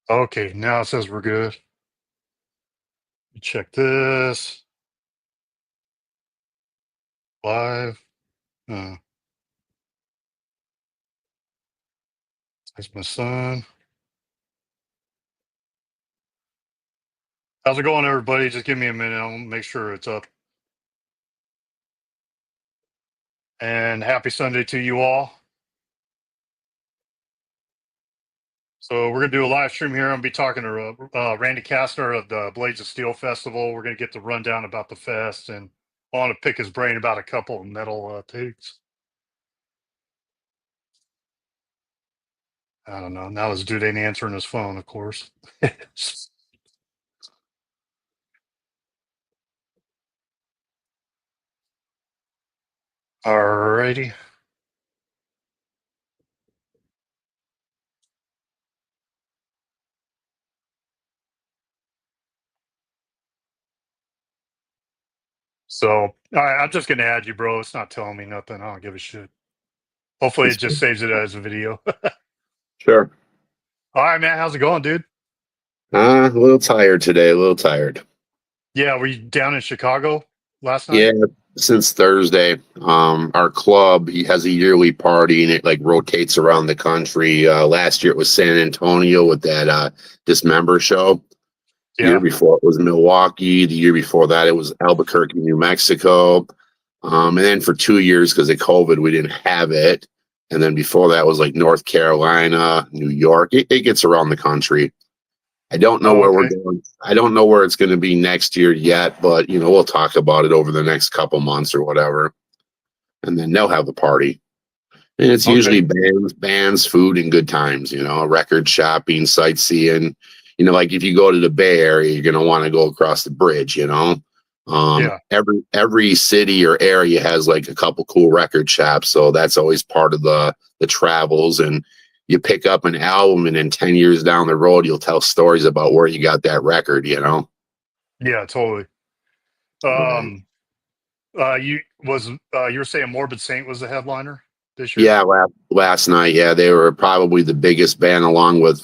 Okay, now it says we're good. Check this. Live. Uh, that's my son. How's it going, everybody? Just give me a minute. I'll make sure it's up. And happy Sunday to you all. So we're going to do a live stream here. I'm going to be talking to Randy Kastner of the Blades of Steel Festival. We're going to get the rundown about the fest, and I want to pick his brain about a couple of metal takes. I don't know. Now this dude ain't answering his phone, of course. Alrighty. So all right, I'm just going to add you, bro. It's not telling me nothing. I don't give a shit. Hopefully it just saves it as a video. Sure. All right, man. How's it going, dude? A little tired today, a little tired. Yeah, were you down in Chicago last night? Yeah, since Thursday. Our club, he has a yearly party and it like rotates around the country. Last year it was San Antonio with that Dismember show. The year before it was Milwaukee. The year before that it was Albuquerque, New Mexico. And then for 2 years, because of COVID, we didn't have it. And then before that was like North Carolina, New York. It gets around the country. I don't know where we're going. I don't know where it's going to be next year yet, but we'll talk about it over the next couple months or whatever. And then they'll have the party. And it's usually bands, food, and good times, record shopping, sightseeing. Like if you go to the Bay Area, you're going to want to go across the bridge, Every city or area has like a couple cool record shops. So that's always part of the travels. And you pick up an album and then 10 years down the road, you'll tell stories about where you got that record, Yeah, totally. You were saying Morbid Saint was the headliner this year? Yeah, last night. Yeah, they were probably the biggest band along with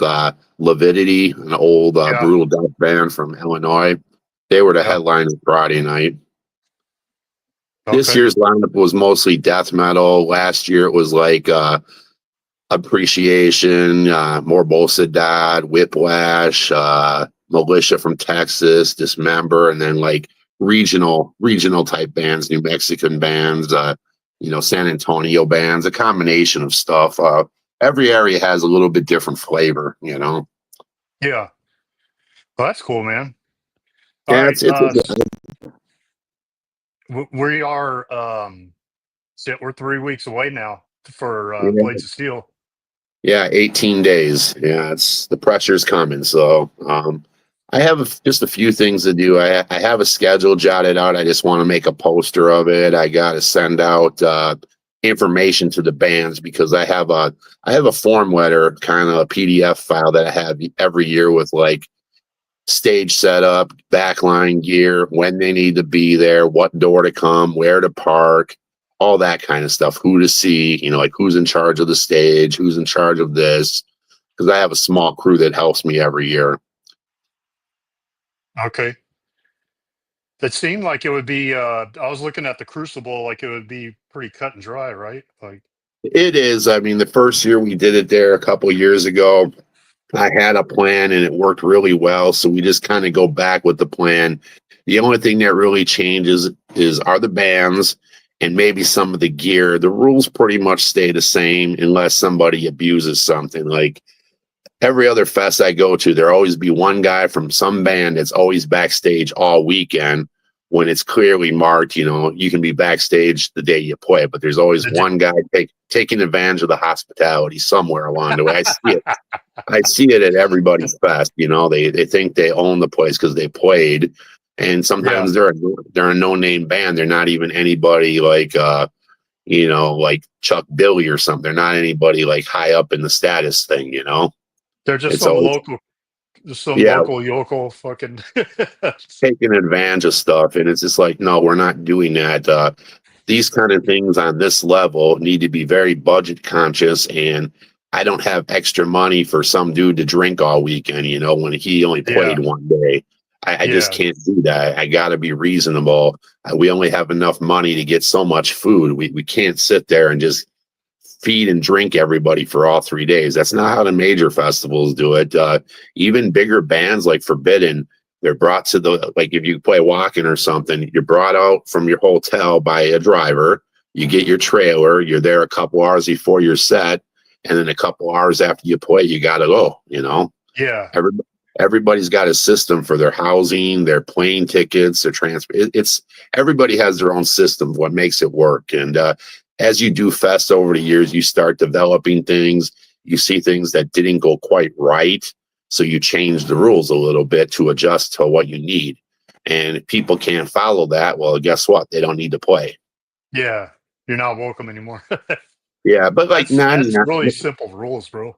Levidity, an old brutal death band from Illinois. They were the headliner Friday night. This year's lineup was mostly death metal. Last year it was like Appreciation, Morbosad, Whiplash, Militia from Texas, Dismember, and then like regional type bands, New Mexican bands, San Antonio bands, a combination of stuff. Every area has a little bit different flavor, Yeah. Well, that's cool, man. Yeah, we are we're 3 weeks away now for Blades of Steel. Yeah, 18 days. Yeah, it's the pressure's coming. So I have just a few things to do. I have a schedule jotted out. I just want to make a poster of it. I got to send out information to the bands because I have a form letter, kind of a PDF file that I have every year with like stage setup, backline gear, when they need to be there, what door to come, where to park, all that kind of stuff, who to see, like who's in charge of the stage, who's in charge of this, because I have a small crew that helps me every year. Okay. It seemed like it would be, I was looking at the Crucible, like it would be pretty cut and dry, right? Like it is. I mean, the first year we did it there a couple of years ago, I had a plan and it worked really well. So we just kind of go back with the plan. The only thing that really changes are the bands and maybe some of the gear. The rules pretty much stay the same unless somebody abuses something. Like every other fest I go to, there always be one guy from some band that's always backstage all weekend when it's clearly marked, you can be backstage the day you play, but there's always one guy taking advantage of the hospitality somewhere along the way. I see it. I see it at everybody's fest. They think they own the place because they played. And sometimes they're a no-name band. They're not even anybody like, like Chuck Billy or something. They're not anybody like high up in the status thing, They're just local yokel fucking taking advantage of stuff. And it's just like, no, we're not doing that. These kind of things on this level need to be very budget conscious. And I don't have extra money for some dude to drink all weekend, you know, when he only Yeah. played one day. I just Yeah. can't do that. I got to be reasonable. We only have enough money to get so much food. We can't sit there and just feed and drink everybody for all 3 days. That's not how the major festivals do it. Even bigger bands like Forbidden, they're brought to the, like if you play Waken or something, you're brought out from your hotel by a driver. You get your trailer. You're there a couple hours before your set, and then a couple hours after you play, you got to go. You know, Yeah. everybody's got a system for their housing, their plane tickets, their transport. It's everybody has their own system of what makes it work. And as you do fest over the years, you start developing things. You see things that didn't go quite right, so you change the rules a little bit to adjust to what you need. And if people can't follow that, well, guess what? They don't need to play. Yeah. You're not welcome anymore. Yeah, but like That's 99, really simple rules, bro.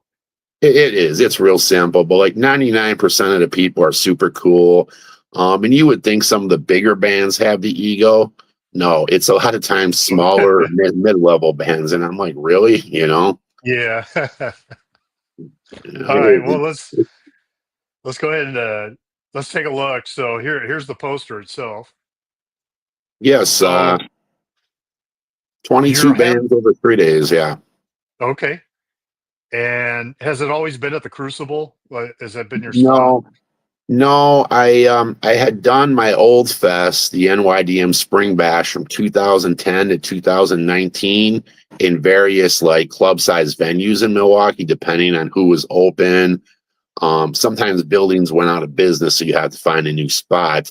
it is. It's real simple, but like 99% of the people are super cool. And you would think some of the bigger bands have the ego. No, it's a lot of times smaller mid-level bands. And I'm like, really? You know? Yeah. You know, All right. Well, let's go ahead and let's take a look. So here's the poster itself. yes, So 22 your head, bands over 3 days. Yeah. okay. And has it always been at the Crucible? Has that been your spot? No, no, I had done my old fest, the NYDM Spring Bash from 2010 to 2019 in various like club size venues in Milwaukee, depending on who was open. Sometimes buildings went out of business, so you had to find a new spot.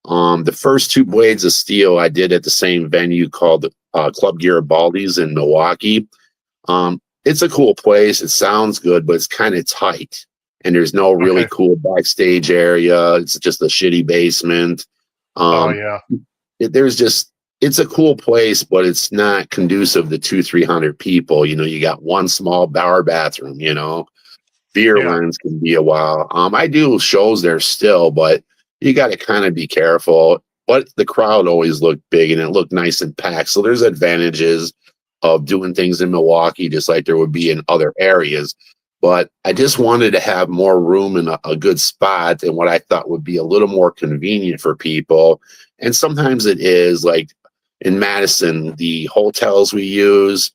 The first two Blades of Steel I did at the same venue called Club Garibaldi's in Milwaukee. It's a cool place. It sounds good, but it's kind of tight. And there's no really Okay. cool backstage area. It's just a shitty basement. Oh Um, yeah. there's just, it's a cool place, but it's not conducive to 300 people. You know, you got one small bar bathroom, you know, beer Yeah. lens can be a while. I do shows there still, but you got to kind of be careful. But the crowd always looked big and it looked nice and packed. So there's advantages of doing things in Milwaukee, just like there would be in other areas. But I just wanted to have more room and a good spot and what I thought would be a little more convenient for people. And sometimes it is like in Madison, the hotels we use,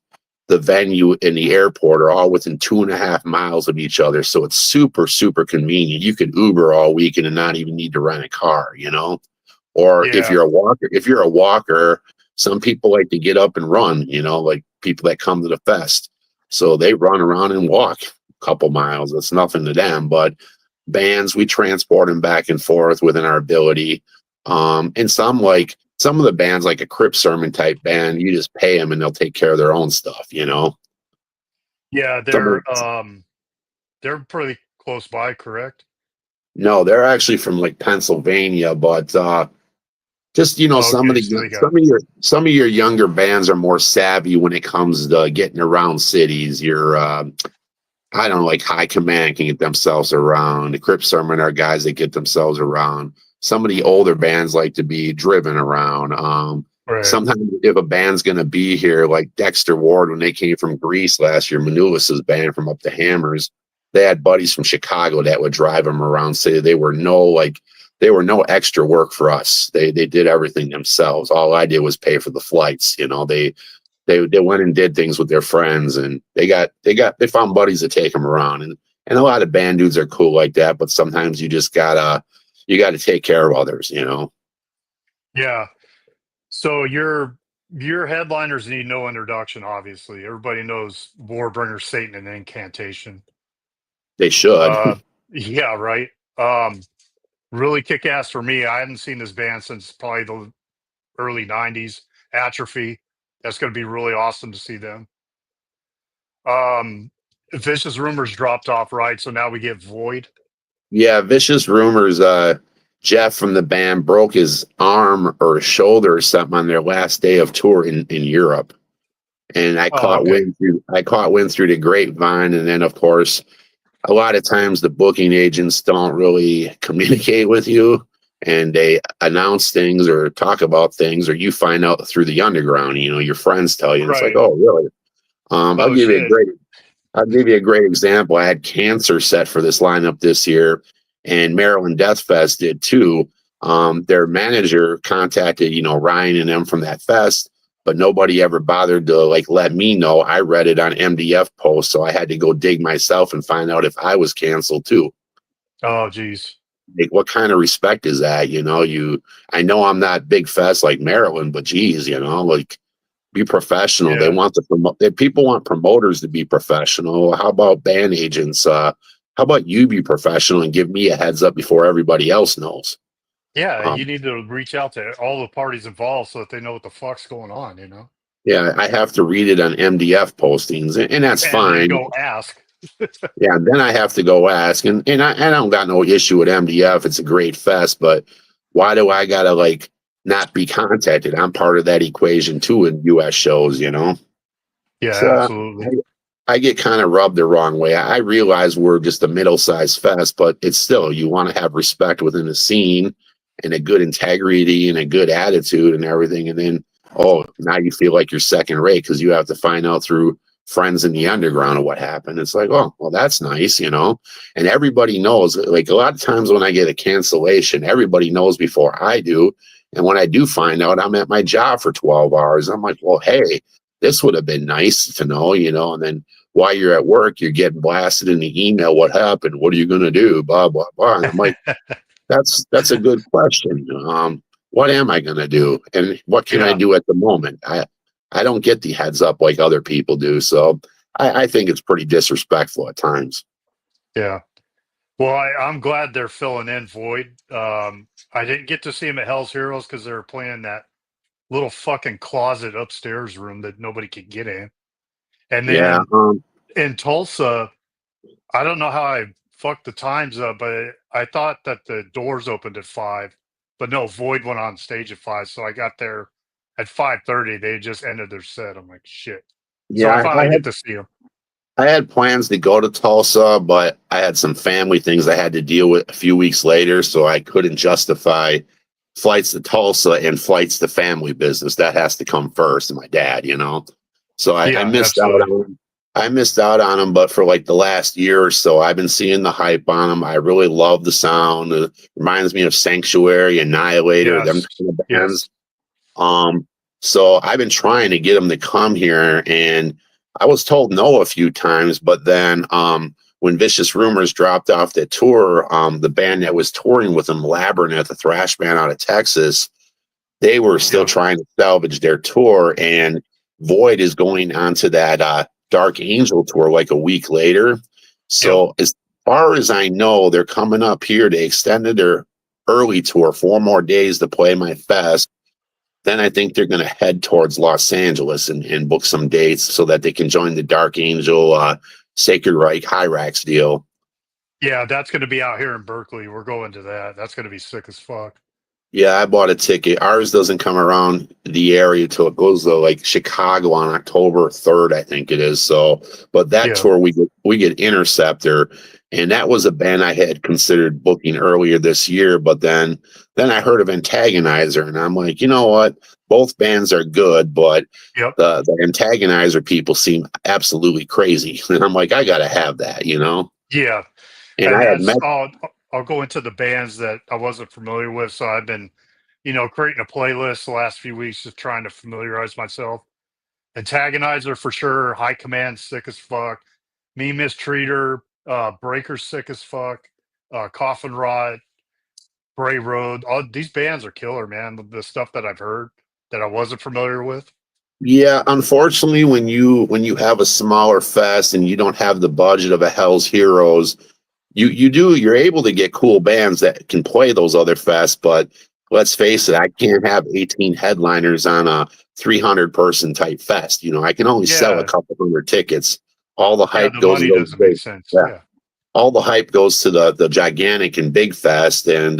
the venue and the airport are all within 2.5 miles of each other. So it's super, super convenient. You can Uber all weekend and not even need to rent a car, you know? Or Yeah. if you're a walker, some people like to get up and run, you know, like people that come to the fest. So they run around and walk a couple miles. It's nothing to them. But bands, we transport them back and forth within our ability. And some of the bands, like a Crip Sermon type band, you just pay them and they'll take care of their own stuff, you know? Yeah. Some of, They're pretty close by, correct? no, they're actually from like Pennsylvania, but just, you know, Okay. So they got, some of your younger bands are more savvy when it comes to getting around cities. I don't know, like High Command can get themselves around. The Crip Sermon are guys that get themselves around. Some of the older bands like to be driven around. right. Sometimes if a band's going to be here, like Dexter Ward, when they came from Greece last year, Manulis's band from Up the Hammers, they had buddies from Chicago that would drive them around. Say they were no extra work for us. They did everything themselves. All I did was pay for the flights. You know, they went and did things with their friends, and they found buddies to take them around. And a lot of band dudes are cool like that, but sometimes you gotta take care of others, you know. Yeah. So your headliners need no introduction, obviously. Everybody knows Warbringer, Satan, and Incantation. They should. Uh yeah, right. Really kick ass for me. I haven't seen this band since probably the early 90s. Atrophy. That's gonna be really awesome to see them. Um Vicious Rumors dropped off, right? So now we get Void. Yeah, Vicious Rumors, Jeff from the band broke his arm or shoulder or something on their last day of tour in Europe. And Oh, okay. I caught wind through the grapevine, and then of course a lot of times the booking agents don't really communicate with you, and they announce things or talk about things, or you find out through the underground. You know, your friends tell you, and it's like, Right. oh, really? I'll Oh give you a shit. I'll give you a great example. I had Cancer set for this lineup this year, and Maryland Death Fest did too. Their manager contacted, Ryan and them from that fest, but nobody ever bothered to like let me know. I read it on MDF post, so I had to go dig myself and find out if I was canceled too. Oh, geez. Like, what kind of respect is that? I know I'm not big fest like Maryland, but geez, like, be professional. They Yeah. want to promote. People want promoters to be professional. How about band agents? How about you be professional and give me a heads up before everybody else knows? Yeah, Um, you need to reach out to all the parties involved so that they know what the fuck's going on, yeah, I have to read it on MDF postings, and that's And then fine. go ask. Yeah, and then I have to go ask, and I don't got no issue with MDF. It's a great fest, but why do I gotta like not be contacted? I'm part of that equation too in U.S. shows. Yeah, So absolutely. I get kind of rubbed the wrong way. I realize we're just a middle-sized fest, but it's still, you want to have respect within the scene and a good integrity and a good attitude and everything. And then, oh, now you feel like you're second rate because you have to find out through friends in the underground of what happened. It's like, oh, well, that's nice. And everybody knows. Like, a lot of times when I get a cancellation, everybody knows before I do. And when I do find out, I'm at my job for 12 hours. I'm like, well, hey, this would have been nice to know, and then while you're at work, you're getting blasted in the email. What happened? What are you going to do? Blah, blah, blah. And I'm like, that's a good question. What am I going to do? And what can I Yeah, do at the moment? I don't get the heads up like other people do. So I think it's pretty disrespectful at times. yeah. Well, I'm glad they're filling in Void. I didn't get to see him at Hell's Heroes because they were playing that little fucking closet upstairs room that nobody could get in. And Yeah. then in Tulsa, I don't know how I fucked the times up, but I thought that the doors opened at 5, but no, Void went on stage at 5. So I got there at 5:30. They had just ended their set. I'm like, shit. So I Yeah. finally get to see him. I had plans to go to Tulsa, but I had some family things I had to deal with a few weeks later, so I couldn't justify flights to Tulsa and flights to family business. That has to come first, and my dad. So I Yeah, missed out absolutely. on him. I missed out on him, but for like the last year or so, I've been seeing the hype on him. I really love the sound. It reminds me of Sanctuary, Annihilator, them Yes. kind of bands. Yes. Um, so I've been trying to get him to come here, and I was told no a few times, but then when Vicious Rumors dropped off the tour, the band that was touring with him, Labyrinth, a thrash band out of Texas, they were still Yeah. trying to salvage their tour, and Void is going onto that Dark Angel tour like a week later. Yep. So as far as I know, they're coming up here. They extended their early tour 4 more days to play my fest. Then I think they're going to head towards Los Angeles and book some dates so that they can join the Dark Angel Sacred Reich Hyrax deal. Yeah, that's going to be out here in Berkeley. We're going to that. That's going to be sick as fuck. Yeah, I bought a ticket. Ours doesn't come around the area till it goes to like Chicago on October 3rd, I think it is. So, but that Yeah. tour we get Interceptor, and that was a band I had considered booking earlier this year. But then I heard of Antagonizer, and I'm like, you know what? Both bands are good, but Yep. the Antagonizer people seem absolutely crazy, and I'm like, I gotta have that. Yeah. And And I had that's met. I'll go into the bands that I wasn't familiar with. So I've been, creating a playlist the last few weeks, just trying to familiarize myself. Antagonizer for sure. High Command sick as fuck. Me Mistreater. Breaker sick as fuck. Coffin Rot. Bray Road. All these bands are killer, man. The stuff that I've heard that I wasn't familiar with. Yeah, unfortunately, when you have a smaller fest and you don't have the budget of a Hell's Heroes, you're able to get cool bands that can play those other fests. But let's face it, I can't have 18 headliners on a 300 person type fest. I can only sell a Yeah. couple hundred tickets. All the Yeah. hype The goes to money those doesn't make big. sense. Yeah, Yeah. all the hype goes to the gigantic and big fest, and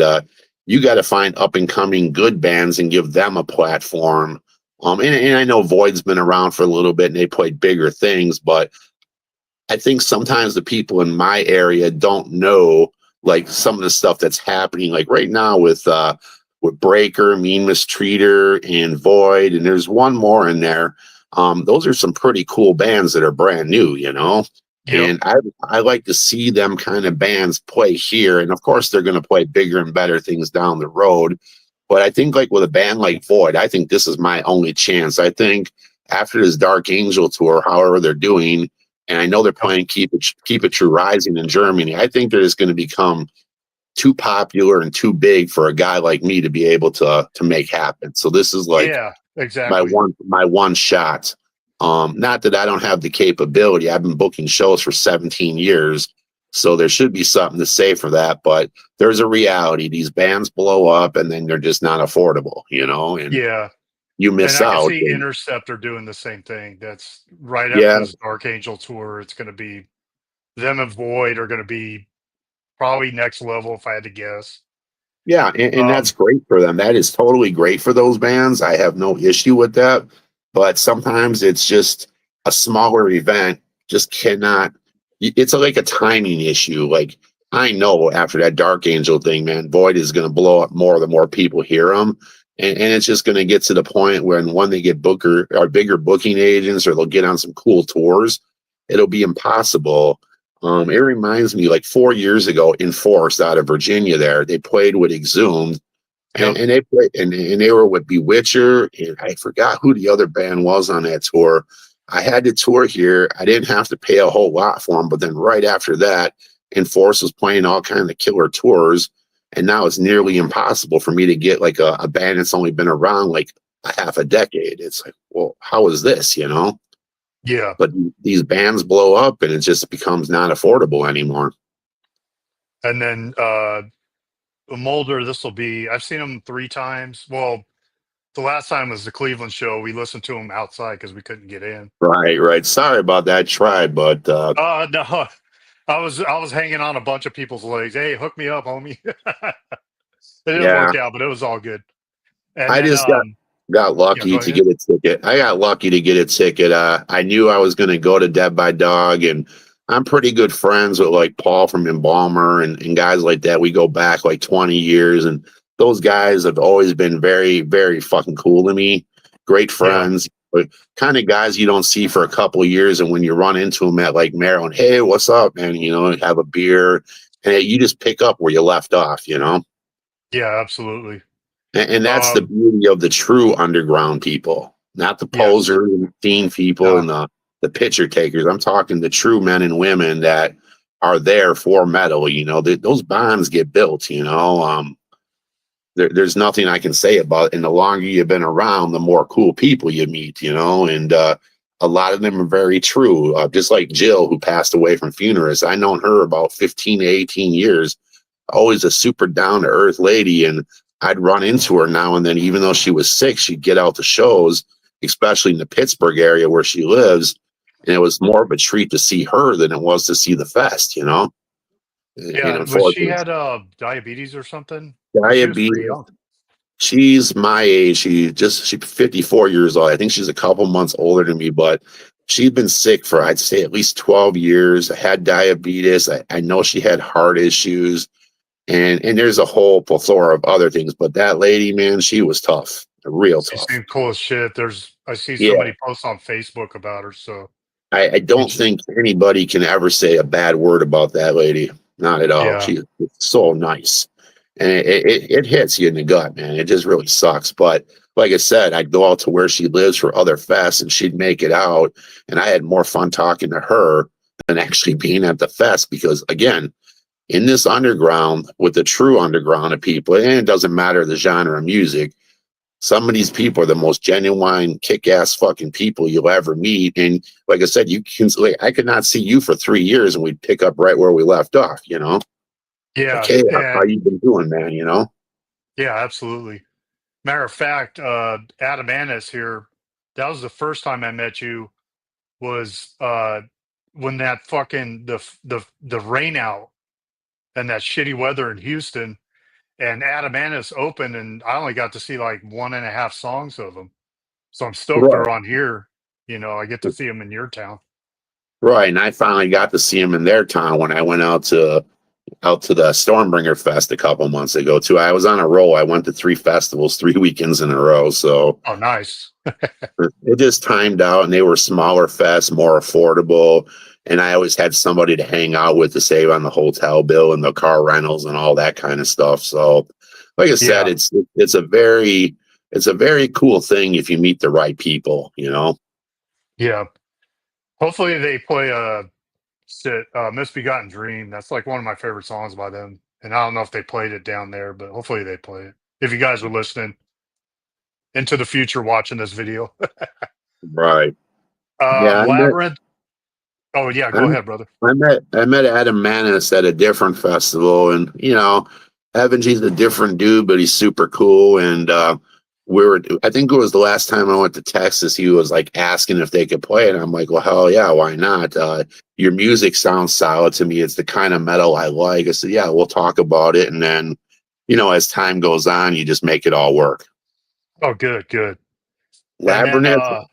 you got to find up and coming good bands and give them a platform. And I know Void's been around for a little bit and they played bigger things, but I think sometimes the people in my area don't know like some of the stuff that's happening. Like right now with Breaker, Mean Mistreater, and Void, and there's one more in there. Those are some pretty cool bands that are brand new. Yep. And I like to see them kind of bands play here. And of course, they're going to play bigger and better things down the road. But I think, like with a band like Void, I think this is my only chance. I think after this Dark Angel tour, however they're doing, and I know they're Yep. playing Keep It True Rising in Germany, I think they're just going to become too popular and too big for a guy like me to be able to make happen. So this is like Yeah, exactly. my one shot. Not that I don't have the capability. I've been booking shows for 17 years, so there should be something to say for that. But there's a reality. These bands blow up and then they're just not affordable, and Yeah. you And miss I can out. see And Interceptor doing the same thing. That's right after yeah, this Dark Angel tour. It's going to be them and Void are going to be probably next level if I had to guess. yeah, and that's Um, great for them. That is totally great for those bands. I have no issue with that. But sometimes it's just a smaller event just cannot. It's like a timing issue. Like I know after that Dark Angel thing, man, Void is going to blow up more the more people hear them, and it's just going to get to the point when they get booker or bigger booking agents or they'll get on some cool tours, it'll be impossible. It reminds me like 4 years ago in Forest out of Virginia. There they played with Exhumed, yep. and they played and they were with Bewitcher, and I forgot who the other band was on that tour. I had the tour here. I didn't have to pay a whole lot for them, but then right after that, Enforce was playing all kind of killer tours, and now it's nearly impossible for me to get like a band that's only been around like a half a decade. It's like, well, how is this? Yeah. But these bands blow up, and it just becomes not affordable anymore. And then Mulder, this will be, I've seen him 3 times. Well, the last time was the Cleveland show. We listened to him outside because we couldn't get in. Right, right. Sorry about that. Tried, but No, I was hanging on a bunch of people's legs. Hey, hook me up, homie. It didn't yeah. work out, but it was all good. And I then, just got yeah, lucky go to ahead. get a ticket. I got lucky to get a ticket. I knew I was going to go to Dead by Dog, and I'm pretty good friends with like Paul from Embalmer and guys like that. We go back like 20 years, and those guys have always been very, very fucking cool to me. Great Yeah, friends, but kind of guys you don't see for a couple of years, and when you run into them at like Maryland, hey, what's up, man? Have a beer, and you just pick up where you left off. yeah, absolutely. And that's the Um, beauty of the true underground people, not the yes, posers and scene people no, and the picture takers. I'm talking the true men and women that are there for metal. Those bonds get built. There's nothing I can say about it. And the longer you've been around, the more cool people you meet. And a lot of them are very true. Just like Jill, who passed away from Funerus. I known her about 15 to 18 years, always a super down to earth lady. And I'd run into her now and then, even though she was sick, she'd get out to shows, especially in the Pittsburgh area where she lives. And it was more of a treat to see her than it was to see the fest. And yeah. Was she unfortunately, had diabetes or something? Because she was pretty diabetes. young. She's my age. She's 54 years old. I think she's a couple months older than me, but she'd been sick for, I'd say, at least 12 years. I had diabetes. I know she had heart issues. And there's a whole plethora of other things, but that lady, man, she was tough, real She tough. seemed cool as shit. I see so Yeah, many posts on Facebook about her. So I we don't just, think anybody can ever say a bad word about that lady. Not at all. yeah, She's so nice, and it hits you in the gut, man. It just really sucks. But like I said, I'd go out to where she lives for other fests, and she'd make it out, and I had more fun talking to her than actually being at the fest because, again, in this underground with the true underground of people, and it doesn't matter the genre of music, some of these people are the most genuine, kick-ass fucking people you'll ever meet. And like I said, I could not see you for 3 years and we'd pick up right where we left off. Like, yeah, hey, how and you been doing, man? yeah, absolutely. Matter of fact, Adam Annis here. That was the first time I met you. Was when that fucking the rain out and that shitty weather in Houston, and Adam Annis opened, and I only got to see like 1.5 songs of him. So I'm stoked Right. they're on here. I get to see them in your town. Right. And I finally got to see him in their town when I went out to the Stormbringer Fest a couple months ago too. I was on a roll. I went to 3 festivals, 3 weekends in a row. So Oh, nice. it just timed out, and they were smaller fests, more affordable. and I always had somebody to hang out with to save on the hotel bill and the car rentals and all that kind of stuff. So, like I said, Yeah. it's a very cool thing if you meet the right people, you know. Yeah. Hopefully they play Misbegotten Dream. That's like one of my favorite songs by them. And I don't know if they played it down there, but hopefully they play it. If you guys are listening into the future watching this video. Right. Yeah, Labyrinth. Oh yeah, I go ahead, brother. I met Adam Manis at a different festival, and Evans, he's a different dude, but he's super cool. And I think it was the last time I went to Texas, he was like asking if they could play it. And I'm like, well, hell yeah, why not? Your music sounds solid to me. It's the kind of metal I like. I said, yeah, we'll talk about it. And then, as time goes on, you just make it all work. Oh, good, good. And then Labyrinth.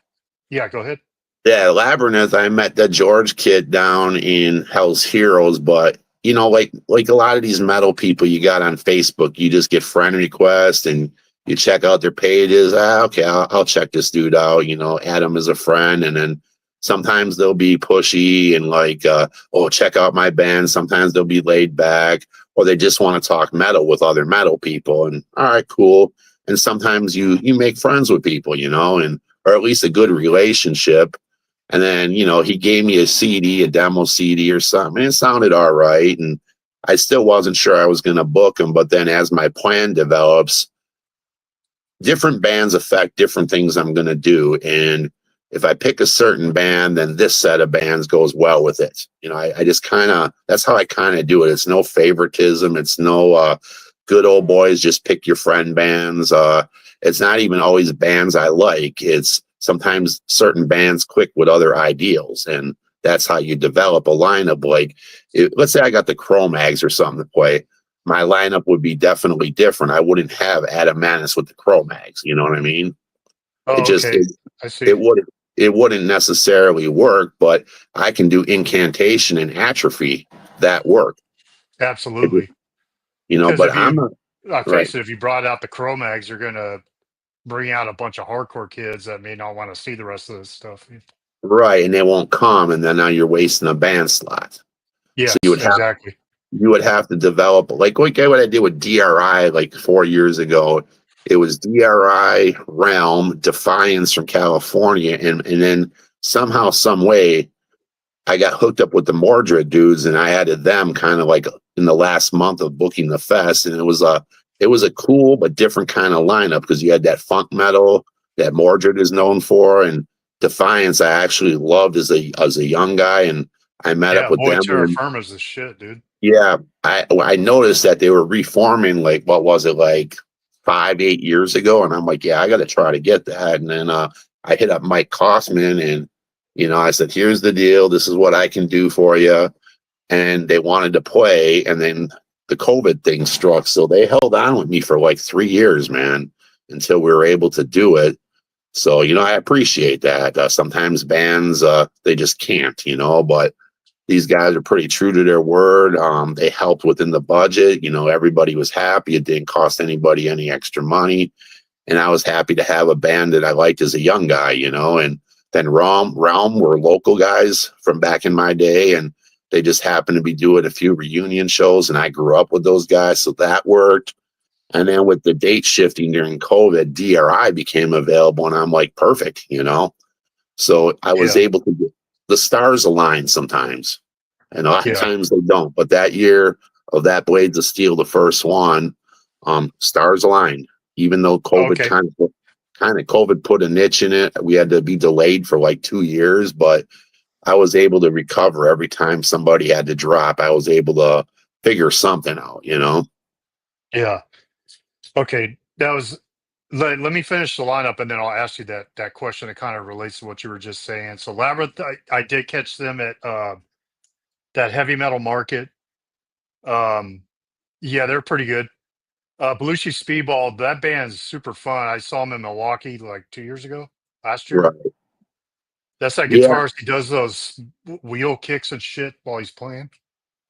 yeah, go ahead. Yeah, Labyrinth. I met the George kid down in Hell's Heroes, but like a lot of these metal people you got on Facebook, you just get friend requests and you check out their pages. Okay, I'll check this dude out. Add him as a friend, and then sometimes they'll be pushy and like, oh, check out my band. Sometimes they'll be laid back, or they just want to talk metal with other metal people. And all right, cool. And sometimes you make friends with people, and or at least a good relationship. And then, he gave me a CD, a demo CD or something. And it sounded all right. And I still wasn't sure I was going to book him. But then as my plan develops, different bands affect different things I'm going to do. And if I pick a certain band, then this set of bands goes well with it. I just that's how I kind of do it. It's no favoritism. It's no good old boys, just pick your friend bands. It's not even always bands I like. It's sometimes certain bands click with other ideals, and that's how you develop a lineup. Like, let's say I got the Cro-Mags or something to play, my lineup would be definitely different. I wouldn't have Adam Manis with the Cro-Mags. You know what I mean? It Oh, just okay. I see. it wouldn't necessarily work, but I can do Incantation and Atrophy that work. Absolutely. Because But if I'm you not right. face it, if you brought out the Cro-Mags, you're gonna bring out a bunch of hardcore kids that may not want to see the rest of this stuff. Right, and they won't come, and then now you're wasting a band slot. So Yes, exactly. you would have to develop like what I did with DRI like 4 years ago. It was DRI, Realm, Defiance from California, and then somehow, some way, I got hooked up with the Mordred dudes, and I added them kind of like in the last month of booking the fest, and it was a cool but different kind of lineup because you had that funk metal that Mordred is known for, and Defiance I actually loved as a young guy, and I met up Yeah, with Void them. Terra Firma's the shit, dude. Yeah, I noticed that they were reforming like what was it like 5-8 years ago, and I'm like, yeah, I got to try to get that. And then I hit up Mike Kostman, and I said, here's the deal. This is what I can do for you. And they wanted to play, and then the COVID thing struck, so they held on with me for like 3 years, man, until we were able to do it. So I appreciate that. Sometimes bands they just can't, but these guys are pretty true to their word. They helped within the budget. Everybody was happy. It didn't cost anybody any extra money. And I was happy to have a band that I liked as a young guy, and then Realm were local guys from back in my day. And they just happened to be doing a few reunion shows. And I grew up with those guys. So that worked. And then with the date shifting during COVID, DRI became available. And I'm like, perfect. So I was Yeah, able to get the stars align sometimes, and a lot of yeah. times they don't. But that year of that Blades of Steel, the first one, stars aligned. Even though Oh, COVID okay. COVID put a niche in it, we had to be delayed for like 2 years. But I was able to recover every time somebody had to drop. I was able to figure something out. Yeah. Okay. That was let me finish the lineup and then I'll ask you that question that kind of relates to what you were just saying. So Labyrinth, I did catch them at that heavy metal market. Um yeah, they're pretty good. Belushi Speedball, that band's super fun. I saw him in Milwaukee like 2 years ago, last year. Right. That's that Yeah. guitarist. He does those wheel kicks and shit while he's playing.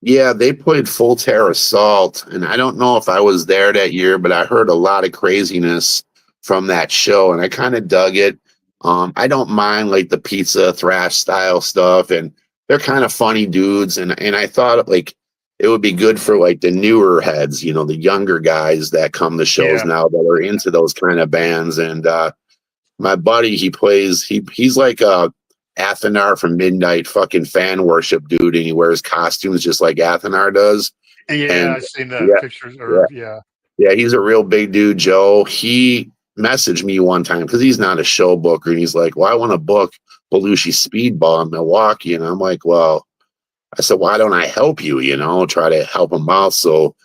Yeah, they played Full Terror Assault, and I don't know if I was there that year, but I heard a lot of craziness from that show, and I kind of dug it. I don't mind like the pizza thrash style stuff, and they're kind of funny dudes, and I thought like it would be good for like the newer heads, you know, the younger guys that come to shows Yeah. now that are into those kind of bands. And my buddy, he's like a Athanar from Midnight fucking fan worship dude, and he wears costumes just like Athanar does. Yeah, And I seen the yeah, pictures. yeah, Or yeah, yeah, he's a real big dude, Joe. He messaged me one time because he's not a show booker, and he's like, "Well, I want to book Belushi Speedball in Milwaukee," and I'm like, "Well," I said, "Why don't I help you? You know, try to help them out so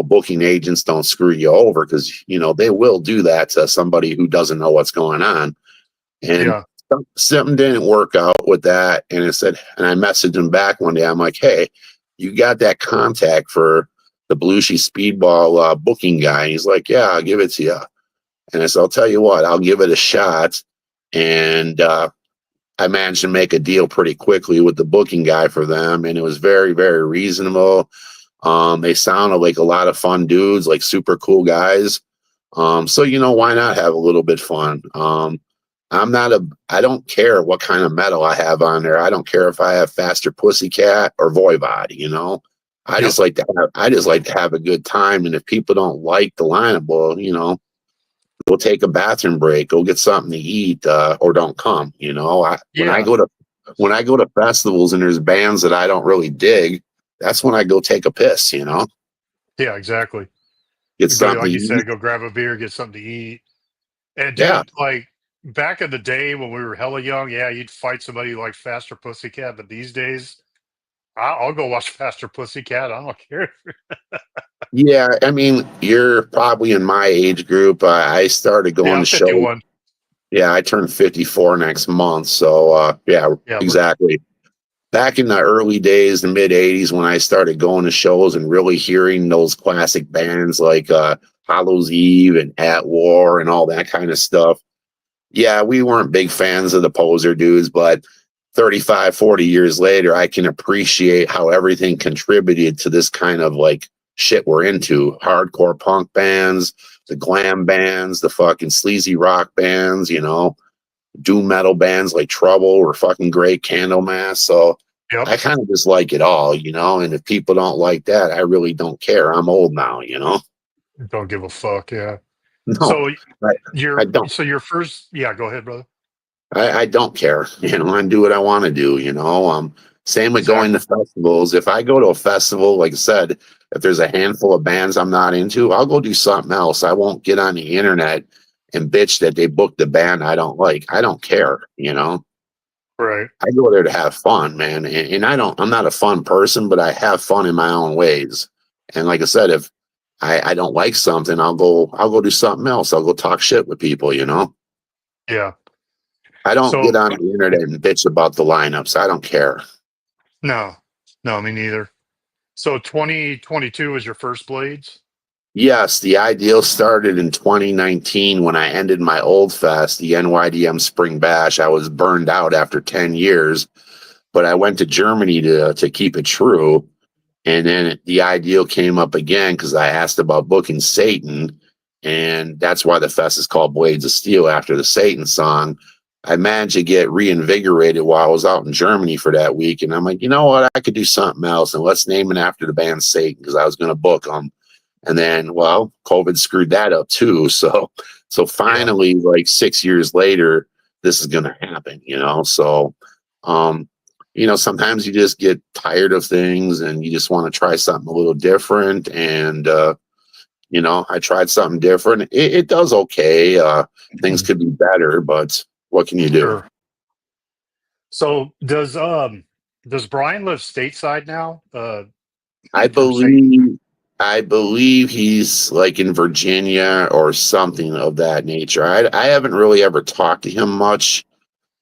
booking agents don't screw you over because you know they will do that to somebody who doesn't know what's going on." And yeah, something didn't work out with that, and I said, and I messaged him back one day. I'm like, "Hey, you got that contact for the Belushi Speedball booking guy?" And he's like, "Yeah, I'll give it to you." And I said, "I'll tell you what, I'll give it a shot." And I managed to make a deal pretty quickly with the booking guy for them, and it was very, very reasonable. They sounded like a lot of fun dudes, like super cool guys. So you know, why not have a little bit fun? I don't care what kind of metal I have on there. I don't care if I have Faster Pussycat or Voivod, you know. yep, I just like to have a good time. And if people don't like the lineup, well, you know, we'll take a bathroom break, go get something to eat, or don't come. You know, yeah, when I go to festivals and there's bands that I don't really dig, that's when I go take a piss, you know, yeah, exactly. get Go, something like to you eat. said, go grab a beer, get something to eat. And Yeah. dude, like back in the day when we were hella young, yeah, you'd fight somebody like Faster Pussycat. But these days, I'll go watch Faster Pussycat. I don't care. Yeah, I mean, you're probably in my age group. I started Yeah, going I'm to shows. 51. Yeah, I turned 54 next month. So, yeah, Yeah, exactly. Back in the early days, the mid 80s, when I started going to shows and really hearing those classic bands like Hollow's Eve and At War and all that kind of stuff. Yeah, we weren't big fans of the poser dudes, but 35, 40 years later, I can appreciate how everything contributed to this kind of like shit we're into. Hardcore punk bands, the glam bands, the fucking sleazy rock bands, you know, doom metal bands like Trouble or fucking great, Candlemass. So yep. I kind of just like it all, you know, and if people don't like that, I really don't care. I'm old now, you know. Don't give a fuck. Yeah. No, So I, I your don't. your first, yeah, go ahead, brother. I don't care. You know, I do what I want to do, you know. Same with going to Exactly. festivals. If I go to a festival, like I said, if there's a handful of bands I'm not into, I'll go do something else. I won't get on the internet and bitch that they booked a band I don't like. I don't care, you know. Right. I go there to have fun, man. And I'm not a fun person, but I have fun in my own ways. And like I said, if I don't like something, I'll go do something else. I'll go talk shit with people, you know. Yeah. I don't get So on the internet and bitch about the lineups. I don't care. no, no, me neither. So 2022 was your first Blades. Yes, the ideal started in 2019 when I ended my old fest, the NYDM Spring Bash. I was burned out after 10 years, but I went to Germany to keep it true. And then the ideal came up again because I asked about booking Satan. And that's why the fest is called Blades of Steel after the Satan song. I managed to get reinvigorated while I was out in Germany for that week. And I'm like, you know what? I could do something else. And let's name it after the band Satan because I was going to book them. And then, well, COVID screwed that up too. So Yeah. finally, like 6 years later, this is going to happen, you know? So, um, you know, sometimes you just get tired of things and you just want to try something a little different. And, you know, I tried something different. It does okay. Things could be better, but what can you do? Sure. So does Brian live stateside now? I From Satan? believe, I believe he's like in Virginia or something of that nature. I haven't really ever talked to him much,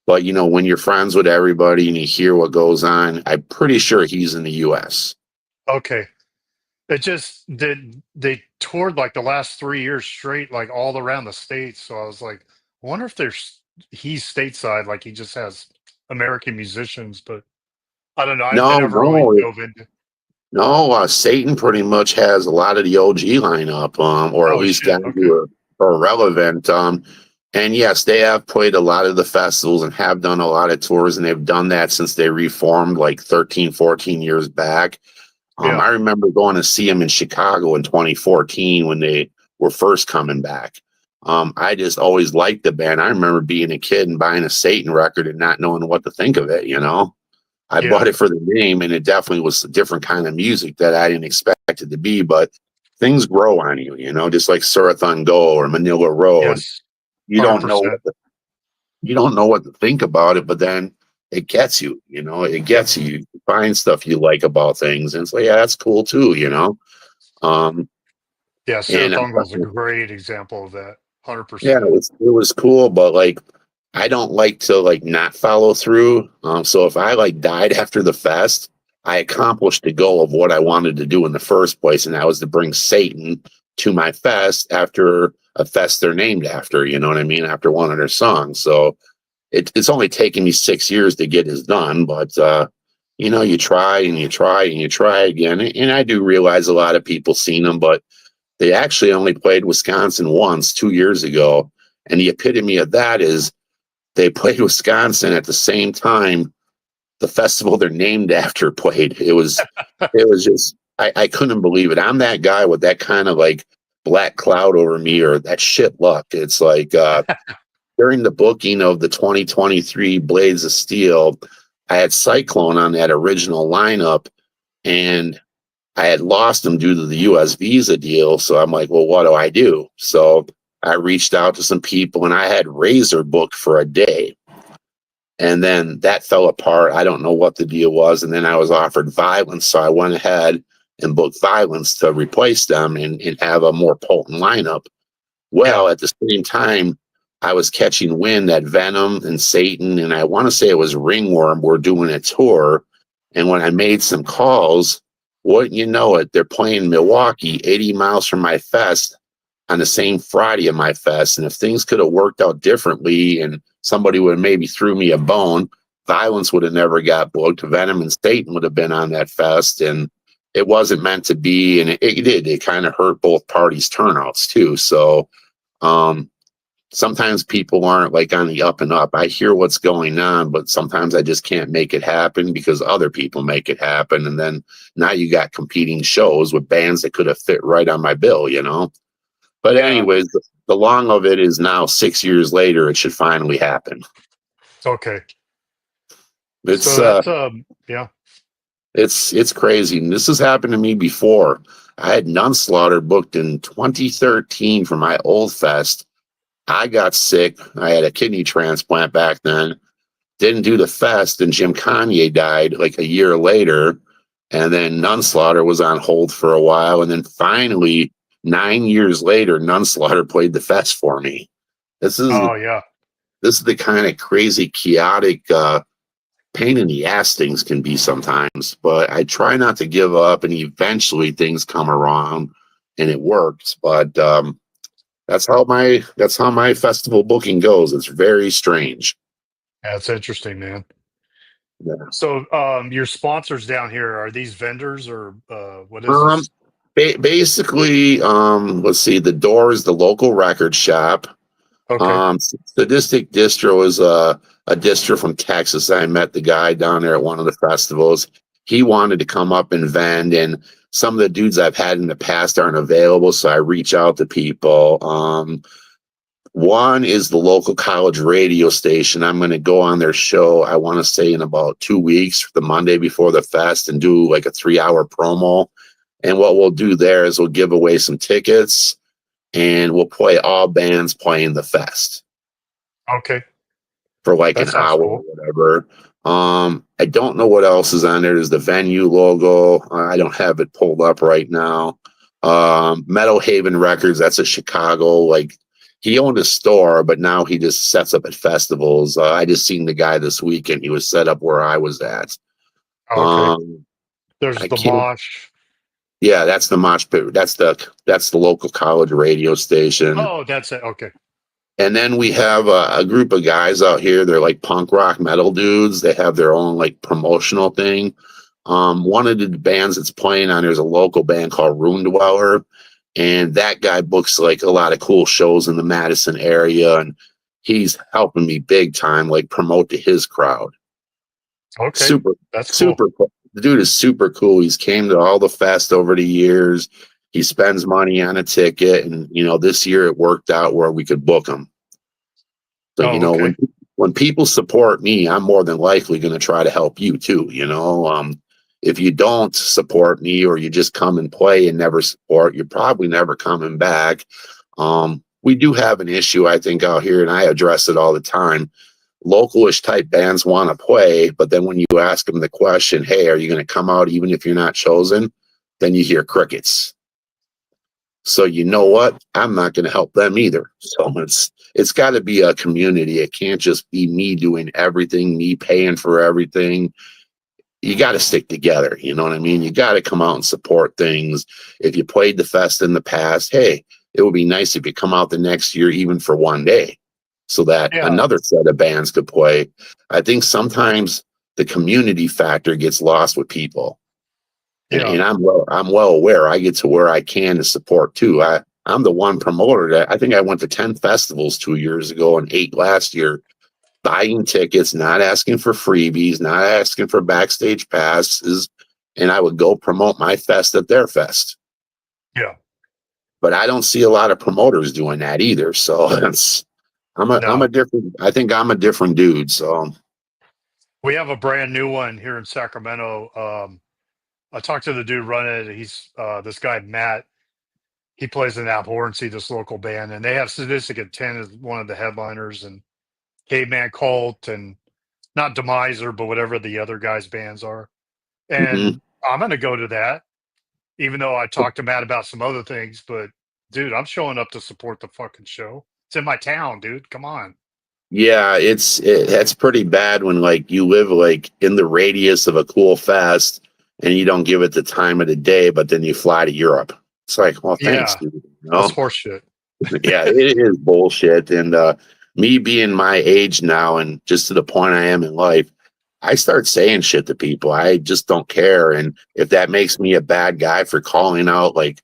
but you know, when you're friends with everybody and you hear what goes on, I'm pretty sure he's in the U.S. Okay. It just did they toured like the last 3 years straight, like all around the states. So I was like, I wonder if he's stateside, like he just has American musicians, but I don't know. I No, never really no, dove into. no. Satan pretty much has a lot of the OG lineup, or at Oh least shit. guys Okay. who are relevant. And yes, they have played a lot of the festivals and have done a lot of tours, and they've done that since they reformed like 13, 14 years back. Yeah. I remember going to see them in Chicago in 2014 when they were first coming back. I just always liked the band. I remember being a kid and buying a Satan record and not knowing what to think of it, you know? I Yeah. bought it for the name, and it definitely was a different kind of music that I didn't expect it to be, but things grow on you, you know, just like Surathon Go or Manila Road. Yes. You don't know 100%. you don't know what to think about it, but then it gets you, you know, it gets you. You find stuff you like about things, and it's like, yeah, that's cool too, you know. Um, Yeah. and Surathonga is a great example of that. yeah, 100%. it was cool, but like I don't like to like not follow through. So if I like died after the fest, I accomplished the goal of what I wanted to do in the first place, and that was to bring Satan to my fest after a fest they're named after. You know what I mean? After one of their songs. So it's only taken me 6 years to get this done, but you know, you try and you try and you try again, and I do realize a lot of people seen them, but they actually only played Wisconsin once 2 years ago, and the epitome of that is they played Wisconsin at the same time the festival they're named after played. It was just I couldn't believe it. I'm that guy with that kind of like black cloud over me or that shit luck. It's like during the booking of the 2023 Blades of Steel, I had Cyclone on that original lineup, and I had lost him due to the US visa deal. So I'm like, well, what do I do? So I reached out to some people, and I had Razor booked for a day. And then that fell apart. I don't know what the deal was. And then I was offered Violence. So I went ahead and booked Violence to replace them and have a more potent lineup. Yeah. Well, at the same time, I was catching wind that Venom and Satan, and I want to say it was Ringworm, were doing a tour. And when I made some calls, wouldn't you know it, they're playing Milwaukee, 80 miles from my fest, on the same Friday of my fest. And if things could have worked out differently and somebody would have maybe threw me a bone, Violence would have never got booked. Venom and Satan would have been on that fest. And it wasn't meant to be. And it did. It kind of hurt both parties' turnouts too. So sometimes people aren't like on the up and up. I hear what's going on, but sometimes I just can't make it happen because other people make it happen. And then now you got competing shows with bands that could have fit right on my bill, you know? But Yeah. anyways, the long of it is now 6 years later, it should finally happen. Okay. It's So that's yeah. it's crazy. And this has happened to me before. I had Nunslaughter booked in 2013 for my old fest. I got sick. I had a kidney transplant back then. Didn't do the fest, and Jim Kanye died like a year later. And then Nunslaughter was on hold for a while. And then finally, 9 years later, Nunslaughter played the fest for me. This is Oh yeah. this is the kind of crazy, chaotic pain in the ass things can be sometimes. But I try not to give up, and eventually things come around, and it works. But that's how my festival booking goes. It's very strange. That's interesting, man. Yeah. So your sponsors down here, are these vendors or what is Um, this? basically, let's see. The Door is the local record shop. Okay. Sadistic Distro is a distro from Texas. I met the guy down there at one of the festivals. He wanted to come up and vend, and some of the dudes I've had in the past aren't available, so I reach out to people. One is the local college radio station. I'm going to go on their show, I want to say in about 2 weeks, the Monday before the fest, and do like a 3-hour promo. And what we'll do there is we'll give away some tickets, and we'll play all bands playing the fest Okay. for like That an sounds hour or cool. whatever. I don't know what else is on there. There's the venue logo. I don't have it pulled up right now. Meadow Haven Records, that's a Chicago, like he owned a store, but now he just sets up at festivals. I just seen the guy this weekend. He was set up where I was at. Okay. Um, There's I the can't. Mosh. Yeah, that's the Mosh Pit. That's the local college radio station. Oh, that's it. Okay. And then we have a group of guys out here. They're like punk rock metal dudes. They have their own like promotional thing. One of the bands that's playing on there's a local band called Rune Dweller, and that guy books like a lot of cool shows in the Madison area. And he's helping me big time, like promote to his crowd. Okay, Super, that's cool. super cool. The dude is super cool. He's came to all the fest over the years. He spends money on a ticket, and this year it worked out where we could book him. So Oh, okay. when people support me, I'm more than likely going to try to help you too. If you don't support me or you just come and play and never support, you're probably never coming back. We do have an issue, I think, out here, and I address it all the time. Localish type bands want to play, but then when you ask them the question, hey, are you going to come out even if you're not chosen? Then you hear crickets. So you know what? I'm not going to help them either. So it's got to be a community. It can't just be me doing everything, me paying for everything. You got to stick together. You know what I mean? You got to come out and support things. If you played the fest in the past, hey, it would be nice if you come out the next year, even for one day, so that another set of bands could play. I think sometimes the community factor gets lost with people. And I'm well aware. I get to where I can to support too. I'm the one promoter that I think I went to 10 festivals 2 years ago and 8 last year, buying tickets, not asking for freebies, not asking for backstage passes, and I would go promote my fest at their fest. Yeah. But I don't see a lot of promoters doing that either. So I'm a different. I think I'm a different dude. So we have a brand new one here in Sacramento. I talked to the dude running it. He's this guy Matt. He plays in Abhorrency, this local band, and they have Sadistic Intent as one of the headliners, and Caveman Cult, and not Demiser, but whatever the other guys' bands are. And I'm gonna go to that, even though I talked to Matt about some other things. But dude, I'm showing up to support the fucking show. It's in my town, dude. Come on. yeah, that's pretty bad when like you live like in the radius of a cool fest and you don't give it the time of the day, but then you fly to Europe. It's like, well, thanks, Yeah, dude. that's horseshit. Yeah, it is bullshit. And me being my age now and just to the point I am in life, I start saying shit to people. I just don't care. And if that makes me a bad guy for calling out like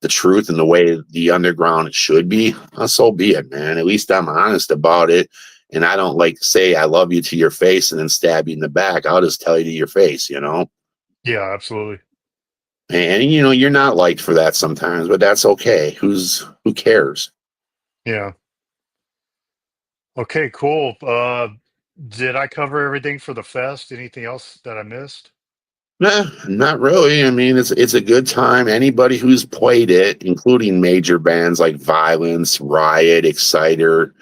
the truth and the way the underground should be, so be it, man. At least I'm honest about it. And I don't like say I love you to your face and then stab you in the back. I'll just tell you to your face, Yeah, absolutely. And you're not liked for that sometimes, but that's okay. Who cares? Yeah. Okay, cool. Did I cover everything for the fest? Anything else that I missed? Nah, not really. I mean, it's a good time. Anybody who's played it, including major bands like Violence, Riot, Exciter,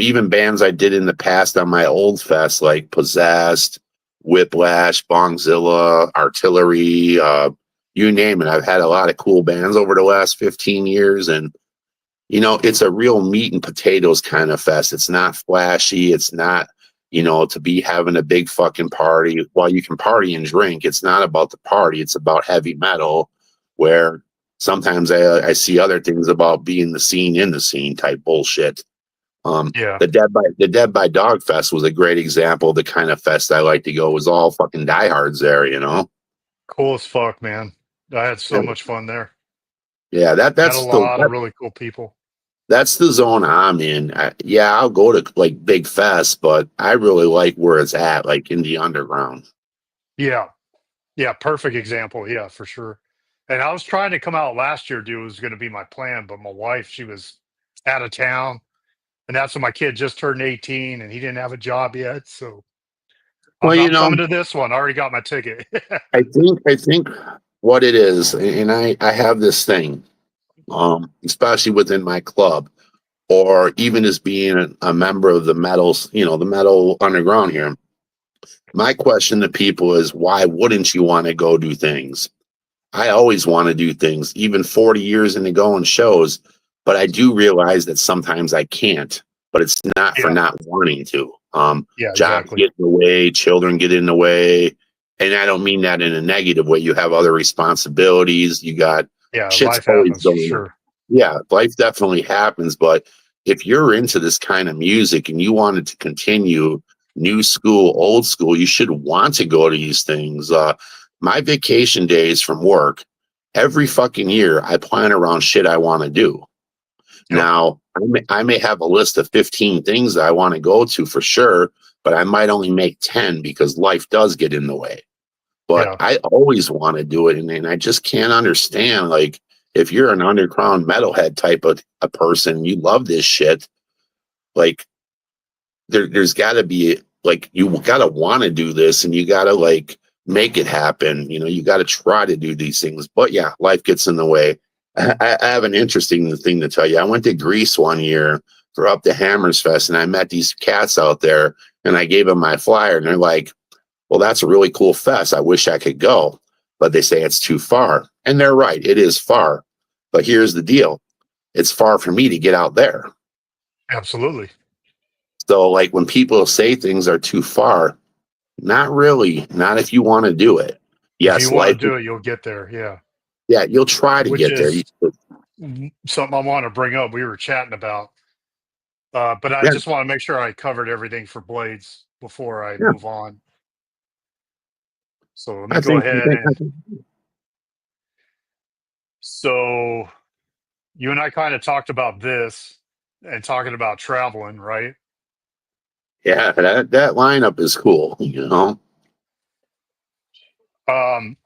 even bands I did in the past on my old fest like Possessed, Whiplash, Bongzilla, Artillery, you name it. I've had a lot of cool bands over the last 15 years, and it's a real meat and potatoes kind of fest. It's not flashy. It's not to be having a big fucking party. While you can party and drink, it's not about the party. It's about heavy metal, where sometimes I see other things about being the scene in the scene type bullshit. Yeah. The Dead by Dog Fest was a great example of the kind of fest I like to go. It was all fucking diehards there, Cool as fuck, man. I had so much fun there. Yeah, Met a that's lot of really cool people. that's the zone I'm in. I'll go to like big fests, but I really like where it's at, like in the underground. Yeah. Yeah, perfect example. Yeah, for sure. And I was trying to come out last year, dude. It was going to be my plan, but my wife, she was out of town, and that's when my kid just turned 18, and he didn't have a job yet. So Well, I'm coming to this one. I already got my ticket. I think what it is, and I have this thing, especially within my club, or even as being a member of the metals, the metal underground here. My question to people is, why wouldn't you want to go do things? I always want to do things, even 40 years into going shows, but I do realize that sometimes I can't, but it's not for Yeah. not wanting to. Yeah, Jobs exactly. get in the way, children get in the way. And I don't mean that in a negative way. You have other responsibilities. You got Yeah, shit's life always happens for going on. sure. Yeah, life definitely happens. But if you're into this kind of music and you wanted to continue new school, old school, you should want to go to these things. My vacation days from work, every fucking year, I plan around shit I want to do. Yep. Now, I may have a list of 15 things that I want to go to for sure, but I might only make 10 because life does get in the way. But Yeah. I always want to do it. And I just can't understand, like, if you're an underground metalhead type of a person, you love this shit, like, there's got to be, like, you got to want to do this and you got to, like, make it happen. You know, you got to try to do these things. But yeah, life gets in the way. I have an interesting thing to tell you. I went to Greece one year for Up to Hammers Fest, and I met these cats out there, and I gave them my flyer, and they're like, well, that's a really cool fest. I wish I could go. But they say it's too far. And they're right. It is far. But here's the deal. It's far for me to get out there. Absolutely. So, like, when people say things are too far, not really. Not if you want to do it. If you Yes, want to life. do it, you'll get there. Yeah. Yeah, you'll try to Which get there. is something I want to bring up. We were chatting about, but I Yeah, just want to make sure I covered everything for Blades before I yeah. move on. So let me I go think. ahead and so you and I kind of talked about this and talking about traveling, right? Yeah, that lineup is cool. You know.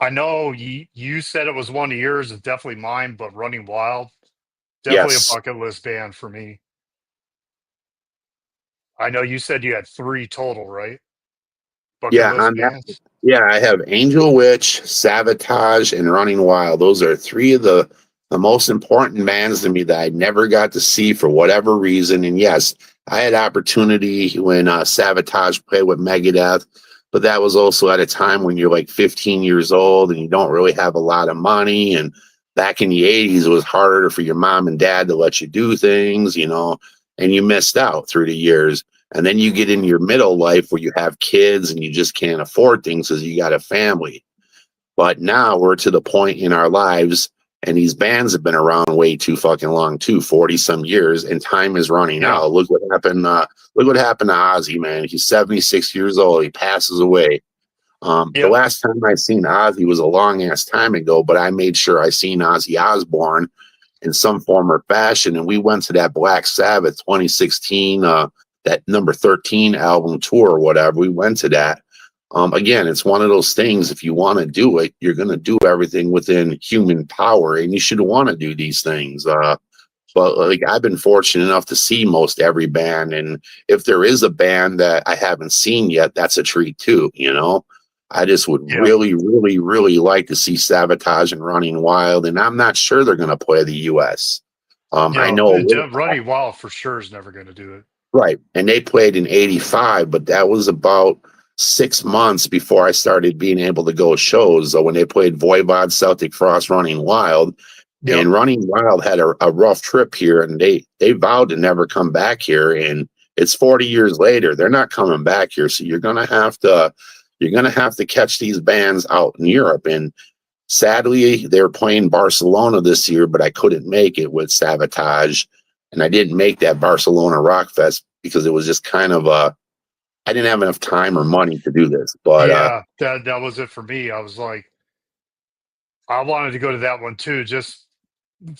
I know you said it was one of yours. It's definitely mine, but Running Wild, definitely a Yes. bucket list band for me. I know you said you had three total, right? Bucket Yeah, list on that. bands. Yeah, I have Angel Witch, Sabotage, and Running Wild. Those are three of the most important bands to me that I never got to see for whatever reason. And yes, I had opportunity when Sabotage played with Megadeth, but that was also at a time when you're like 15 years old and you don't really have a lot of money. And back in the 80s, it was harder for your mom and dad to let you do things, you know, and you missed out through the years. And then you get in your middle life where you have kids and you just can't afford things because you got a family. But now we're to the point in our lives, and these bands have been around way too fucking long, too, 40 some years, and time is running Yeah. out. Look what happened. Look what happened to Ozzy, man. He's 76 years old. He passes away. The Yep. last time I seen Ozzy was a long ass time ago, but I made sure I seen Ozzy Osbourne in some form or fashion. And we went to that Black Sabbath 2016, that number 13 album tour or whatever. We went to that. Again, it's one of those things. If you want to do it, you're going to do everything within human power, and you should want to do these things. But like, I've been fortunate enough to see most every band, and if there is a band that I haven't seen yet, that's a treat too. You know, I just would Yeah. really, really, really like to see Sabotage and Running Wild, and I'm not sure they're going to play the U.S. I Yeah. know a little, Running Wild for sure is never going to do it. right, and they played in '85, but that was about 6 months before I started being able to go shows. So when they played Voivod, Celtic Frost, Running Wild. Yep. And Running Wild had a rough trip here, and they vowed to never come back here. And it's 40 years later; they're not coming back here. So you're gonna have to catch these bands out in Europe. And sadly, they were playing Barcelona this year, but I couldn't make it with Sabotage, and I didn't make that Barcelona Rock Fest because it was just kind of I didn't have enough time or money to do this. But Yeah. That was it for me. I was like, I wanted to go to that one too. Just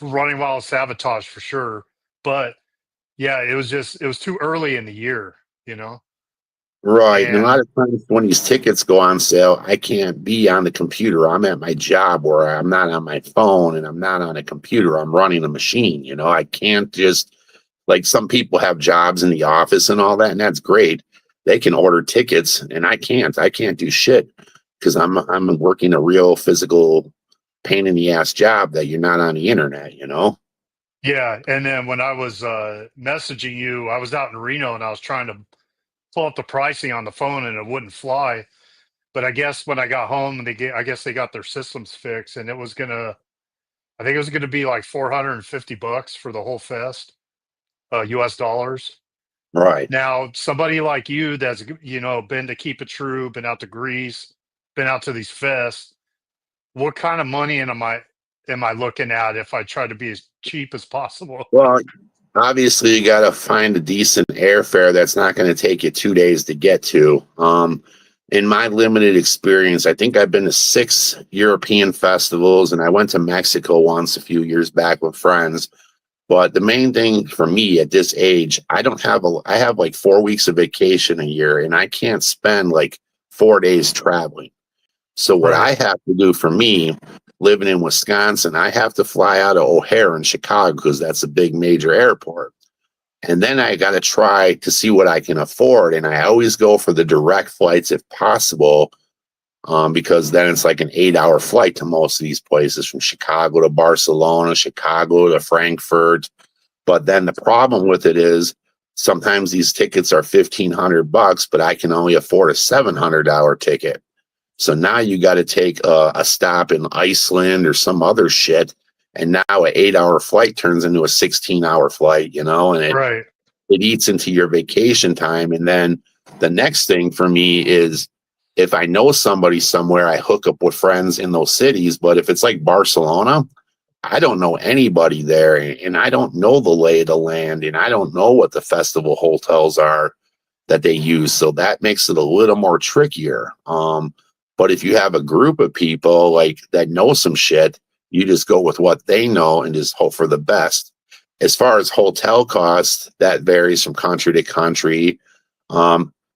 Running Wild, Sabotage for sure. But yeah, it was too early in the year, you know? right. And a lot And of times when these tickets go on sale, I can't be on the computer. I'm at my job where I'm not on my phone and I'm not on a computer. I'm running a machine. You know, I can't just, like, some people have jobs in the office and all that, and that's great. They can order tickets and I can't. I can't do shit because I'm working a real physical pain in the ass job that you're not on the internet, you know? yeah, and then when I was messaging you, I was out in Reno and I was trying to pull up the pricing on the phone and it wouldn't fly. But I guess when I got home and I guess they got their systems fixed and I think it was gonna be like $450 for the whole fest, US dollars. Right. Now, somebody like you that's been to Keep It True, been out to Greece, been out to these fests, what kind of money am I looking at if I try to be as cheap as possible? Well, obviously, you got to find a decent airfare that's not going to take you 2 days to get to. In my limited experience, I think I've been to 6 European festivals, and I went to Mexico once a few years back with friends. But the main thing for me at this age, I have like 4 weeks of vacation a year, and I can't spend like 4 days traveling. So what Right. I have to do for me, living in Wisconsin, I have to fly out of O'Hare in Chicago because that's a big major airport. And then I got to try to see what I can afford. And I always go for the direct flights if possible, because then it's like an 8-hour flight to most of these places, from Chicago to Barcelona, Chicago to Frankfurt. But then the problem with it is sometimes these tickets are $1,500, but I can only afford a $700 ticket. So now you got to take a stop in Iceland or some other shit. And now an 8-hour flight turns into a 16-hour flight, you know, and Right. it eats into your vacation time. And then the next thing for me is, if I know somebody somewhere, I hook up with friends in those cities. But if it's like Barcelona, I don't know anybody there, and I don't know the lay of the land, and I don't know what the festival hotels are that they use. So that makes it a little more trickier. But if you have a group of people like that know some shit, you just go with what they know and just hope for the best. As far as hotel costs, that varies from country to country.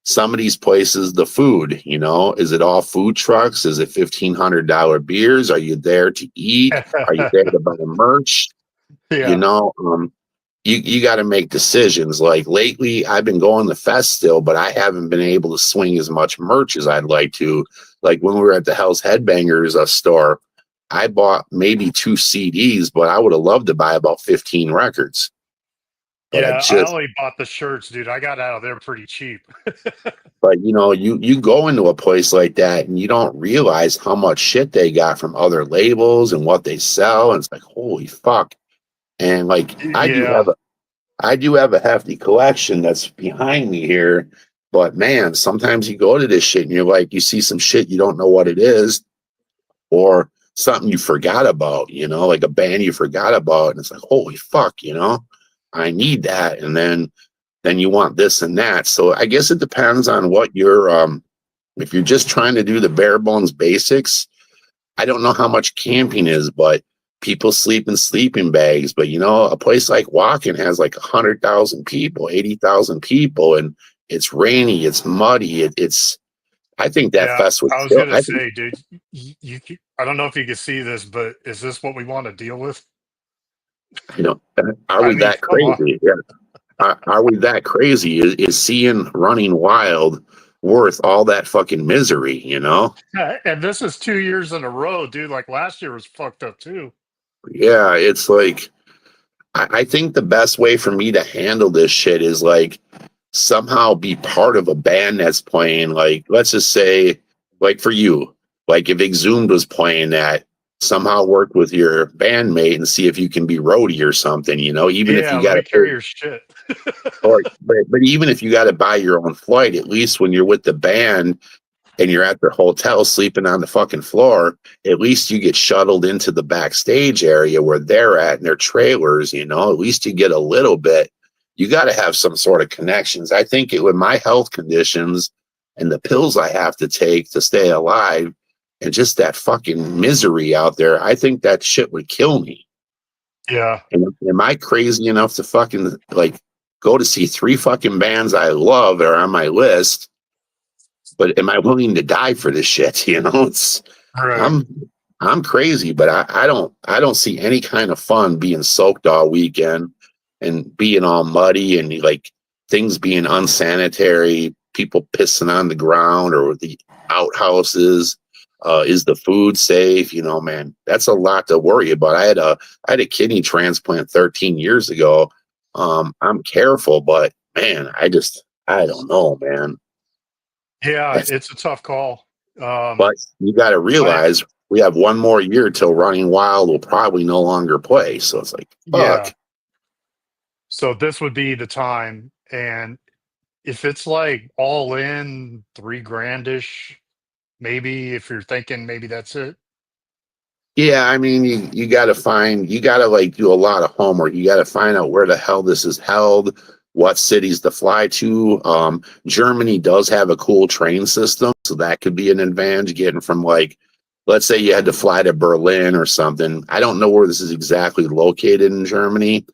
Some of these places, the food, you know, is it all food trucks? Is it $1,500 beers? Are you there to eat? Are you there to buy merch? You Yeah. know, you got to make decisions. Like lately, I've been going to fest still, but I haven't been able to swing as much merch as I'd like to. Like when we were at the Hell's Headbangers store, I bought maybe 2 CDs, but I would have loved to buy about 15 records. But Yeah. I only bought the shirts, dude. I got out of there pretty cheap. but you know, you go into a place like that and you don't realize how much shit they got from other labels and what they sell. And it's like, holy fuck. And like, Yeah. I do have a hefty collection that's behind me here, but man, sometimes you go to this shit and you're like, you see some shit, you don't know what it is, or something you forgot about, you know, like a band you forgot about. And it's like, holy fuck, you know, I need that. And then you want this and that. So I guess it depends on what if you're just trying to do the bare bones basics. I don't know how much camping is, but people sleep in sleeping bags. But you know, a place like Waken has like 100,000 people, 80,000 people, and it's rainy, it's muddy. I think that Yeah. fest would I was kill. gonna say, dude, I don't know if you can see this, but is this what we want to deal with? You know, are I we mean, that come on. crazy? Yeah. Are we that crazy? Is seeing Running Wild worth all that fucking misery? You know? Yeah, and this is 2 years in a row, dude. Like last year was fucked up too. Yeah, it's like I think the best way for me to handle this shit is like somehow be part of a band that's playing. Like, let's just say, like for you, like if Exhumed was playing that, somehow work with your bandmate and see if you can be roadie or something. You know, even if Yeah, you let got me to pay. carry your shit. Or, but even if you got to buy your own flight, at least when you're with the band and you're at their hotel sleeping on the fucking floor, at least you get shuttled into the backstage area where they're at in their trailers, you know, at least you get a little bit. You got to have some sort of connections. I think with my health conditions and the pills I have to take to stay alive and just that fucking misery out there, I think that shit would kill me. Yeah. And am I crazy enough to fucking like go to see 3 fucking bands I love that are on my list? But am I willing to die for this shit? You know, All right. I'm I'm crazy, but I don't see any kind of fun being soaked all weekend and being all muddy and like things being unsanitary, people pissing on the ground or the outhouses. Is the food safe? You know, man, that's a lot to worry about. I had a kidney transplant 13 years ago. I'm careful, but man, I don't know, man. Yeah, it's a tough call. Um, But you got to I realize we have one more year till Running Wild will probably no longer play. So it's like, yeah. fuck. So this would be the time, and if it's like all in 3 grandish, maybe if you're thinking maybe that's it. Yeah, I mean, you got to like do a lot of homework. You got to find out where the hell this is held, what cities to fly to. Germany does have a cool train system, so that could be an advantage getting from like, let's say you had to fly to Berlin or something. I don't know where this is exactly located in Germany,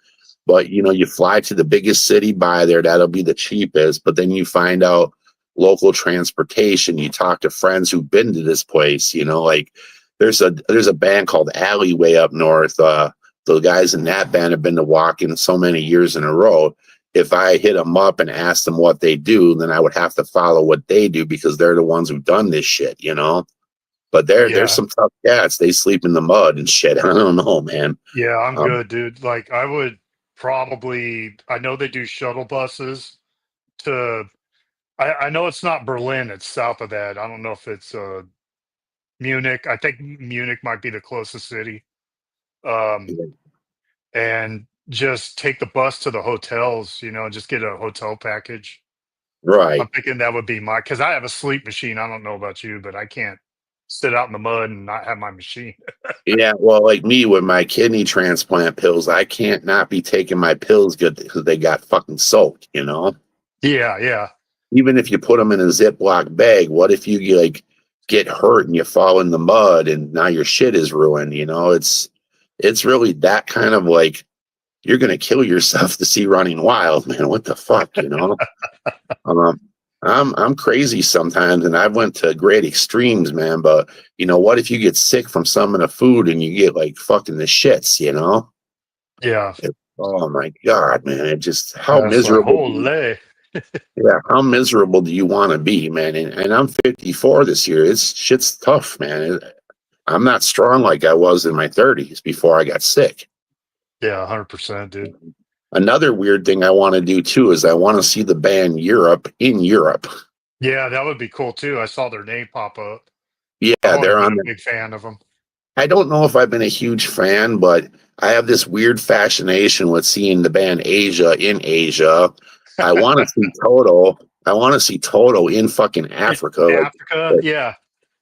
But you fly to the biggest city by there, that'll be the cheapest. But then you find out local transportation. You talk to friends who've been to this place. Like there's a band called Alleyway up north. The guys in that band have been to Waken so many years in a row. If I hit them up and ask them what they do, then I would have to follow what they do because they're the ones who've done this shit. But there's Yeah. some tough cats. They sleep in the mud and shit. I don't know, man. Yeah, I'm good, dude. Like I would probably, I know they do shuttle buses to, I know it's not Berlin, it's south of that. I don't know if it's Munich. I think Munich might be the closest city. Um, and just take the bus to the hotels, and just get a hotel package. I'm Right. thinking that would be because I have a sleep machine. I don't know about you, but I can't sit out in the mud and not have my machine. Yeah, well, like me with my kidney transplant pills, I can't not be taking my pills good because they got fucking soaked. Yeah, yeah, Even if you put them in a Ziploc bag, what if you like get hurt and you fall in the mud and now your shit is ruined? It's really that kind of like you're gonna kill yourself to see Running Wild, man. What the fuck? Um, I'm crazy sometimes, and I've went to great extremes, man. But what if you get sick from some of the food and you get like fucking the shits? yeah. Oh my god, man! It just how That's like miserable. holy. Yeah, how miserable do you want to be, man? And I'm 54 this year. It's shit's tough, man. I'm not strong like I was in my 30s before I got sick. Yeah, 100%, dude. Another weird thing I want to do too is I want to see the band Europe in Europe. Yeah, that would be cool too. I saw their name pop up. I've Yeah, always they're been on. a big fan of them. I don't know if I've been a huge fan, but I have this weird fascination with seeing the band Asia in Asia. I want to see Toto. I want to see Toto in fucking Africa. Africa, Like, yeah,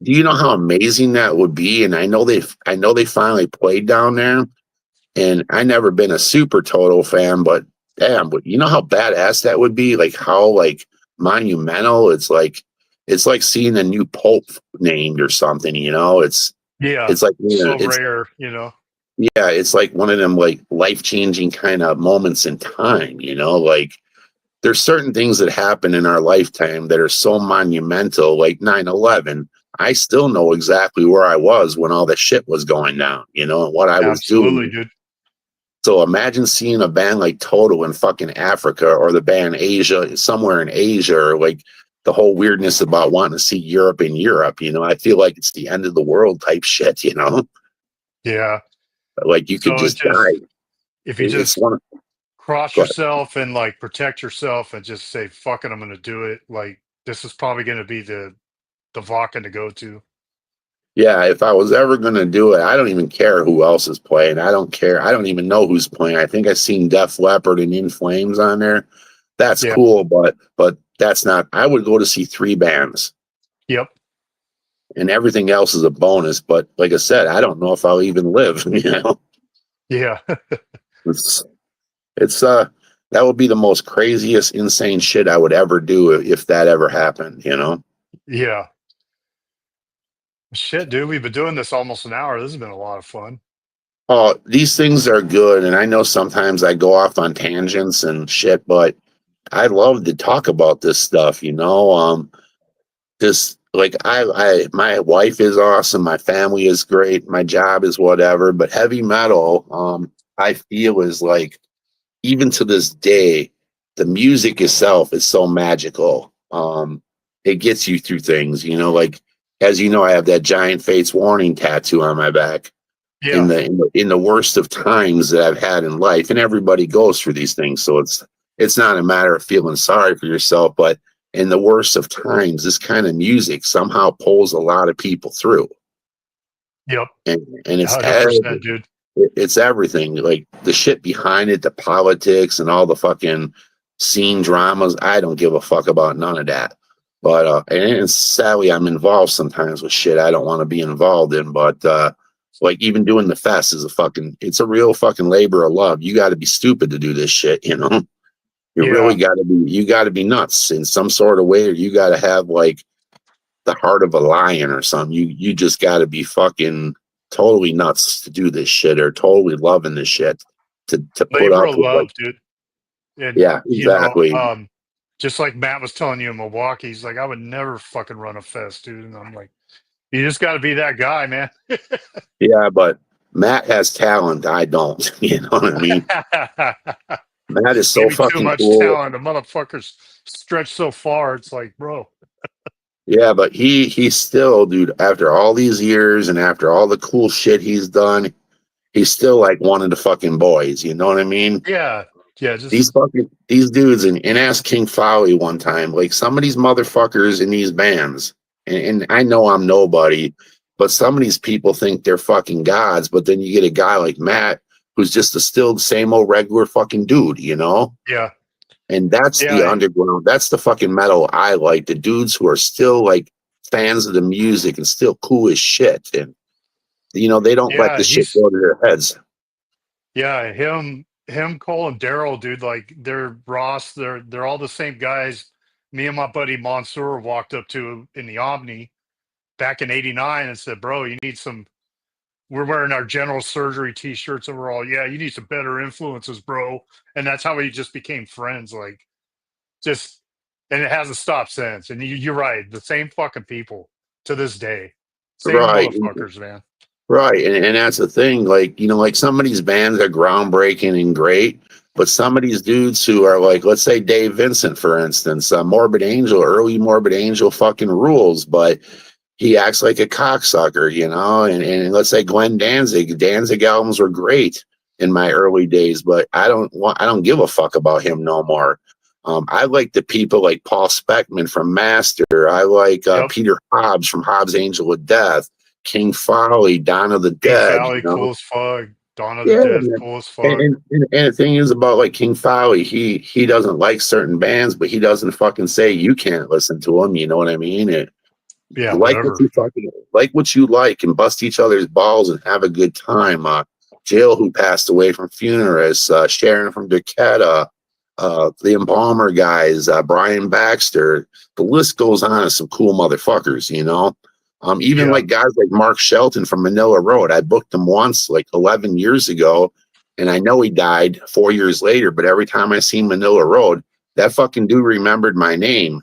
do you know how amazing that would be? And I know they finally played down there. And I never been a super Toto fan, but damn, but you know how badass that would be? Like how like monumental. It's like seeing a new pope named or something. yeah. It's like So it's rare. yeah, it's like one of them like life-changing kind of moments in time. Like there's certain things that happen in our lifetime that are so monumental, like 9/11. I still know exactly where I was when all that shit was going down, and what I was Absolutely, doing. dude. So imagine seeing a band like Toto in fucking Africa or the band Asia, somewhere in Asia, or like the whole weirdness about wanting to see Europe in Europe. I feel like it's the end of the world type shit. Yeah. Like you could So it just just, die. if you It's just one of, cross go ahead. yourself and like protect yourself and just say, fuck it, I'm going to do it. Like this is probably going to be the Vakken to go to. Yeah, if I was ever gonna do it, I don't even care who else is playing. I don't care. I don't even know who's playing. I think I seen Def Leppard and In Flames on there. That's Yeah. cool, but that's not. I would go to see three bands, Yep. and everything else is a bonus. But like I said, I don't know if I'll even live. Yeah. It's it's that would be the most craziest, insane shit I would ever do if that ever happened. Yeah. Shit, dude, we've been doing this almost an hour. This has been a lot of fun. Oh, these things are good, and I know sometimes I go off on tangents and shit, but I love to talk about this stuff. This like my wife is awesome, my family is great, my job is whatever, but heavy metal, I feel is like even to this day, the music itself is so magical. It gets you through things. Like as you know, I have that giant Fates Warning tattoo on my back. In Yeah. the worst of times that I've had in life, and everybody goes through these things, so it's not a matter of feeling sorry for yourself, but in the worst of times, this kind of music somehow pulls a lot of people through, Yep. and $100%, dude. it's everything, like the shit behind it, the politics and all the fucking scene dramas. I don't give a fuck about none of that. But and sadly I'm involved sometimes with shit I don't want to be involved in. But like even doing the fest is it's a real fucking labor of love. You got to be stupid to do this shit. You really Yeah. got to be nuts in some sort of way, or you got to have like the heart of a lion or something. You just got to be fucking totally nuts to do this shit, or totally loving this shit. to put Labor up of with, like, love, dude. And yeah, exactly. just like Matt was telling you in Milwaukee, he's like, I would never fucking run a fest, dude. And I'm like, you just got to be that guy, man. Yeah, but Matt has talent. I don't. You know what I mean? Matt is so Maybe too fucking much cool. talent. The motherfuckers stretch so far. It's like, bro. Yeah, but he's still, dude, after all these years and after all the cool shit he's done, he's still like one of the fucking boys. You know what I mean? Yeah. Yeah. Just, These dudes, and ask King Folly one time, like some of these motherfuckers in these bands, and I know I'm nobody, but some of these people think they're fucking gods, but then you get a guy like Matt who's just a still the same old regular fucking dude, you know? yeah. And that's the Yeah. underground, that's the fucking metal I like. The dudes who are still like fans of the music and still cool as shit. And you know, they don't let Yeah. the shit go to their heads. Yeah. Him, Cole, and Daryl, dude, like they're Ross, they're all the same guys. Me and my buddy Mansoor walked up to in the Omni back in '89 and said, bro, you need some. We're wearing our general surgery t-shirts and we're all, yeah, you need some better influences, bro. And that's how we just became friends. Like, just, and it hasn't stopped since. And you're right. The same fucking people to this day. Same Right. motherfuckers, man. Right. And that's the thing. Like, you know, like some of these bands are groundbreaking and great, but some of these dudes who are like, let's say Dave Vincent, for instance, Morbid Angel, early Morbid Angel fucking rules, but he acts like a cocksucker, you know? And let's say Glenn Danzig. Danzig albums were great in my early days, but I don't give a fuck about him no more. I like the people like Paul Speckman from Master. I like Yep. Peter Hobbs from Hobbs Angel of Death. King Folly, Dawn of the King Dead, you Fally, know? cool as fuck. Dawn of the Yeah, Dead, man. cool as fuck. And the thing is about like King Folly, he doesn't like certain bands, but he doesn't fucking say you can't listen to them. You know what I mean? Yeah, Like what whatever. you fucking like what you like and bust each other's balls and have a good time. Jill, who passed away from Funerus, Sharon from Duquetta, the Embalmer guys, Brian Baxter. The list goes on of some cool motherfuckers, you know. Even Yeah. like guys like Mark Shelton from Manila Road. I booked him once, like 11 years ago, and I know he died 4 years later. But every time I see Manila Road, that fucking dude remembered my name.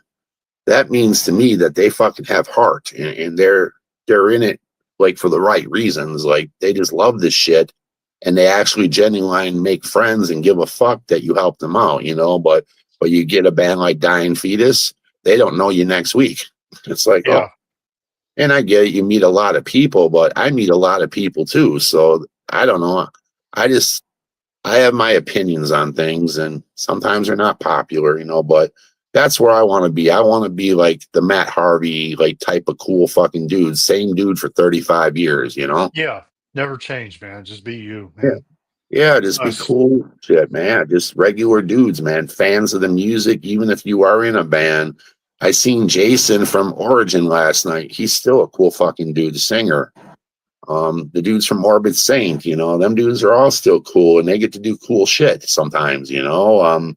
That means to me that they fucking have heart, and they're in it like for the right reasons. Like they just love this shit, and they actually genuinely make friends and give a fuck that you help them out, you know. But you get a band like Dying Fetus, they don't know you next week. It's like, oh, Yeah. and I get it, you meet a lot of people, but I meet a lot of people too. So I don't know. I just I have my opinions on things, and sometimes they're not popular, you know, but that's where I want to be. I want to be like the Matt Harvey, like type of cool fucking dude, same dude for 35 years, you know? Yeah. Never change, man. Just be you, Yeah. man. Yeah, just be Us. cool shit, man. Just regular dudes, man. Fans of the music, even if you are in a band. I seen Jason from Origin last night. He's still a cool fucking dude, the singer. The dudes from Morbid Saint, you know, them dudes are all still cool and they get to do cool shit sometimes, you know.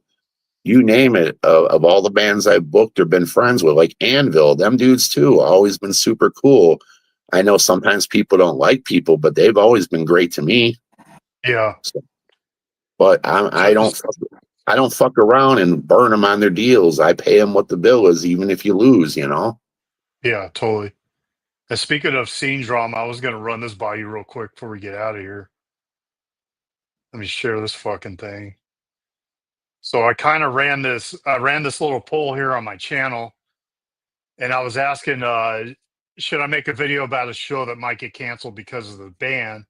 You name it, of all the bands I've booked or been friends with, like Anvil, them dudes too, always been super cool. I know sometimes people don't like people, but they've always been great to me. Yeah. So, but So just, I don't fuck around and burn them on their deals. I pay them what the bill is, even if you lose, you know. yeah, totally. And speaking of scene drama, I was going to run this by you real quick before we get out of here. Let me share this fucking thing. So I ran this little poll here on my channel, and I was asking, should I make a video about a show that might get canceled because of the ban?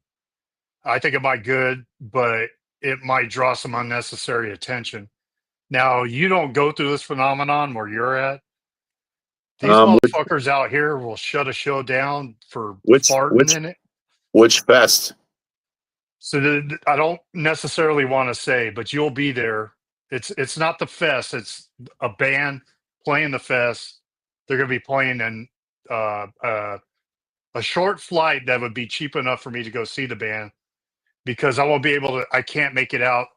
I think it might good, but it might draw some unnecessary attention. Now, you don't go through this phenomenon where you're at. These Um, which motherfuckers out here will shut a show down for which farting which in it. which fest? So I don't necessarily want to say, but you'll be there. It's not the fest. It's a band playing the fest. They're going to be playing in uh, uh, a short flight that would be cheap enough for me to go see the band because I won't be able to. I can't make it out.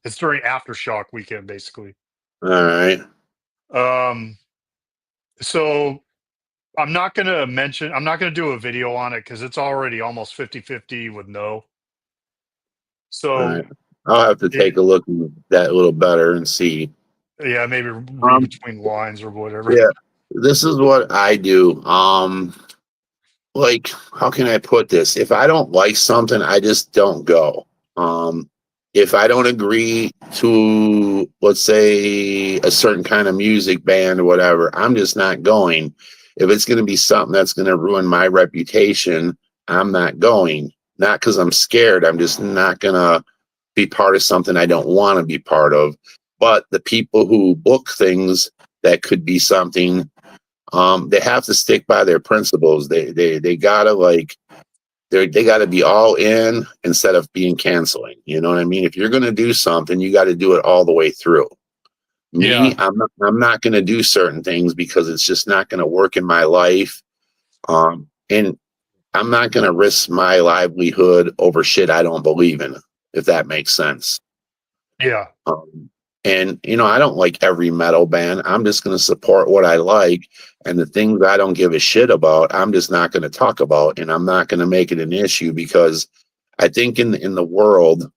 It's during aftershock weekend, basically. All right. Um, so I'm not going to mention. I'm not going to do a video on it because it's already almost 50-50 with no. So, All right. I'll have to take a look at that a little better and see. yeah, maybe read between lines or whatever. Yeah, this is what I do. Like, how can I put this? If I don't like something, I just don't go. If I don't agree to, let's say, a certain kind of music band or whatever, I'm just not going. If it's going to be something that's going to ruin my reputation, I'm not going. Not because I'm scared. I'm just not going to be part of something I don't want to be part of. But the people who book things that could be something, they have to stick by their principles. They gotta they gotta be all in instead of being canceling. You know what I mean? If you're gonna do something, you got to do it all the way through. Me, Yeah. I'm not gonna do certain things because it's just not gonna work in my life. And I'm not gonna risk my livelihood over shit I don't believe in, if that makes sense. Yeah. Um, and I don't like every metal band. I'm just going to support what I like, and the things I don't give a shit about, I'm just not going to talk about, and I'm not going to make it an issue because I think in the world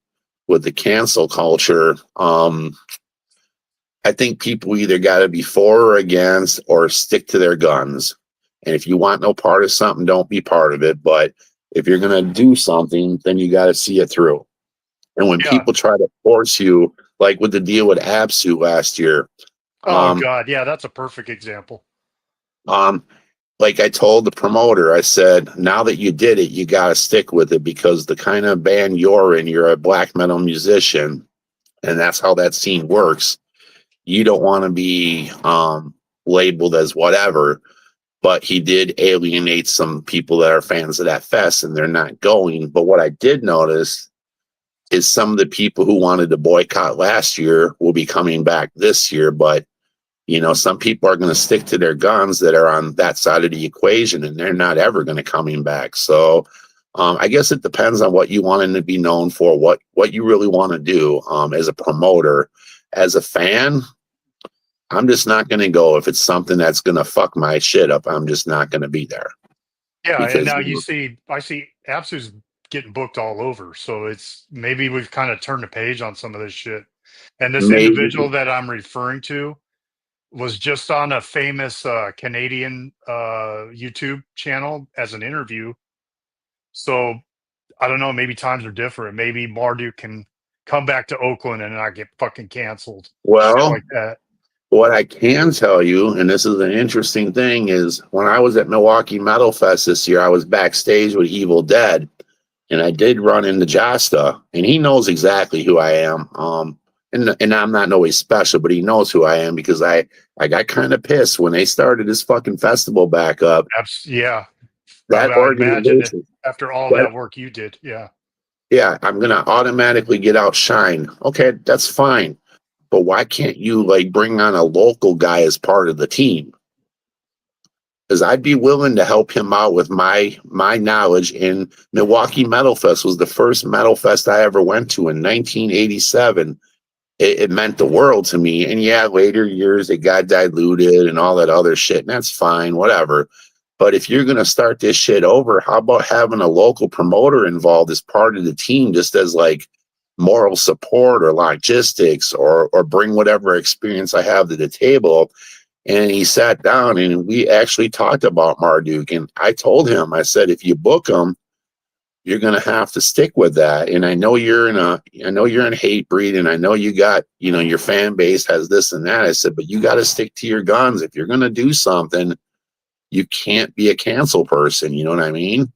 with the cancel culture, I think people either got to be for or against or stick to their guns. And if you want no part of something, don't be part of it. But if you're going to do something, then you got to see it through. And when Yeah. people try to force you, like with the deal with Absu last year, Oh um, God. Yeah, that's a perfect example. um, like I told the promoter, I said, now that you did it, you got to stick with it because the kind of band you're in, you're a black metal musician, and that's how that scene works. You don't want to be labeled as whatever, but he did alienate some people that are fans of that fest and they're not going. But what I did notice is some of the people who wanted to boycott last year will be coming back this year. But, some people are going to stick to their guns that are on that side of the equation and they're not ever going to coming back. So I guess it depends on what you want to be known for, what you really want to do as a promoter. As a fan, I'm just not going to go. If it's something that's going to fuck my shit up, I'm just not going to be there. Yeah, and Because now I see Apsu's getting booked all over. So it's maybe we've kind of turned the page on some of this shit. And this maybe, individual that I'm referring to was just on a famous Canadian YouTube channel as an interview. So I don't know, maybe times are different. Maybe Marduk can come back to Oakland and not get fucking canceled. Shit well, like that. what I can tell you, and this is an interesting thing, is when I was at Milwaukee Metal Fest this year, I was backstage with Evil Dead, and I did run into Jasta, and he knows exactly who I am. And I'm not always special, but he knows who I am because I got kind of pissed when they started this fucking festival back up. Yeah. That I imagine it organization, after all that that work you did. Yeah. yeah, I'm gonna automatically get outshined. Okay, that's fine. But why can't you like bring on a local guy as part of the team? Because I'd be willing to help him out with my knowledge. And Milwaukee Metal Fest was the first metal fest I ever went to in 1987. It meant the world to me. And yeah, later years it got diluted and all that other shit, and that's fine, whatever. But if you're gonna start this shit over, how about having a local promoter involved as part of the team, just as like moral support or logistics or bring whatever experience I have to the table. And he sat down and we actually talked about Marduk. And I told him, I said, if you book him, you're going to have to stick with that. And I know you're in hate breed, and I know you got, your fan base has this and that. I said, but you got to stick to your guns. If you're going to do something, you can't be a cancel person. You know what I mean?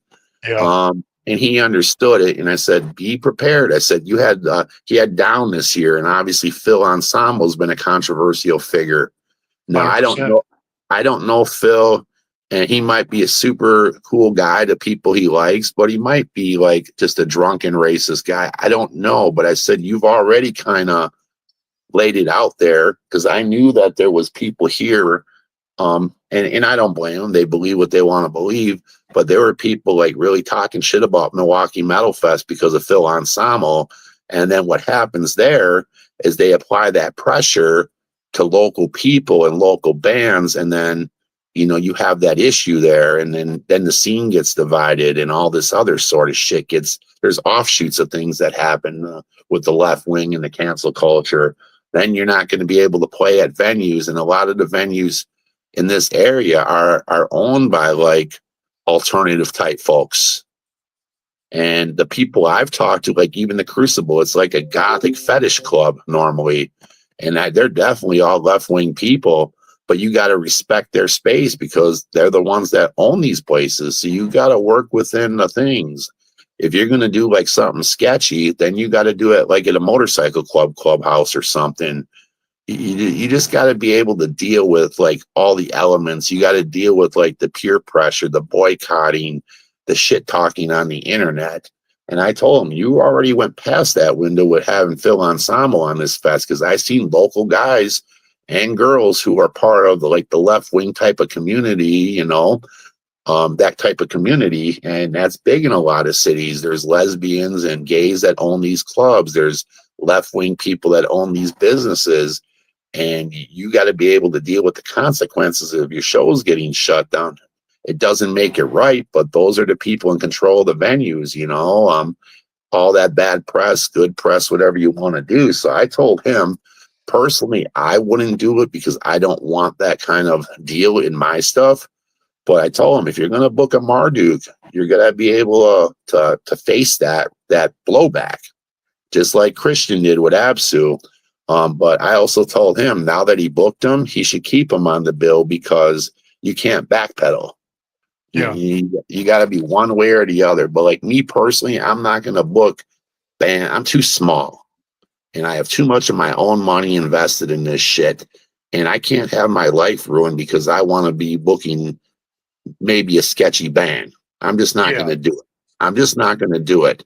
Yeah. And he understood it. And I said, be prepared. I said, he had Down this year, and obviously Phil Ensemble's been a controversial figure. Now, 100%. I don't know Phil, and he might be a super cool guy to people he likes, but he might be like just a drunken racist guy. I don't know. But I said, you've already kind of laid it out there because I knew that there was people here. And I don't blame them. They believe what they want to believe. But there were people like really talking shit about Milwaukee Metal Fest because of Phil Ensemble. And then what happens there is they apply that pressure to local people and local bands. And then you have that issue there, and then the scene gets divided, and all this other sort of shit there's offshoots of things that happen with the left wing and the cancel culture. Then you're not going to be able to play at venues, and a lot of the venues in this area are owned by like alternative type folks. And the people I've talked to, like even the Crucible, it's like a gothic fetish club normally, and they're definitely all left wing people. But you got to respect their space because they're the ones that own these places. So you got to work within the things. If you're going to do like something sketchy, then you got to do it like at a motorcycle clubhouse or something. You just got to be able to deal with like all the elements. You got to deal with like the peer pressure, the boycotting, the shit talking on the internet. And I told him, you already went past that window with having Phil Ensemble on this fest, because I seen local guys and girls who are part of the left wing type of community, that type of community. And that's big in a lot of cities. There's lesbians and gays that own these clubs. There's left wing people that own these businesses. And you got to be able to deal with the consequences of your shows getting shut down. It doesn't make it right, but those are the people in control of the venues, all that bad press, good press, whatever you want to do. So I told him, personally, I wouldn't do it because I don't want that kind of deal in my stuff. But I told him, if you're going to book a Marduk, you're going to be able to face that blowback, just like Christian did with Absu. But I also told him, now that he booked him, he should keep him on the bill because you can't backpedal. Yeah. You got to be one way or the other. But like me personally, I'm not going to book band. I'm too small. And I have too much of my own money invested in this shit. And I can't have my life ruined because I want to be booking maybe a sketchy band. I'm just not going to do it. I'm just not going to do it.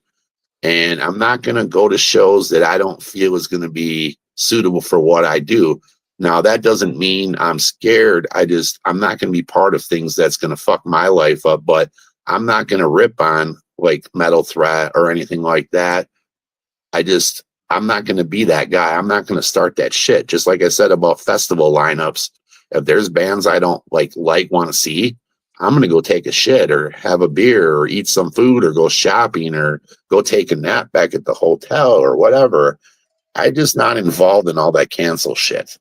And I'm not going to go to shows that I don't feel is going to be suitable for what I do. Now, that doesn't mean I'm scared. I'm not going to be part of things that's going to fuck my life up, but I'm not going to rip on like Metal Threat or anything like that. I'm not going to be that guy. I'm not going to start that shit. Just like I said about festival lineups, if there's bands I don't want to see, I'm going to go take a shit or have a beer or eat some food or go shopping or go take a nap back at the hotel or whatever. I'm just not involved in all that cancel shit.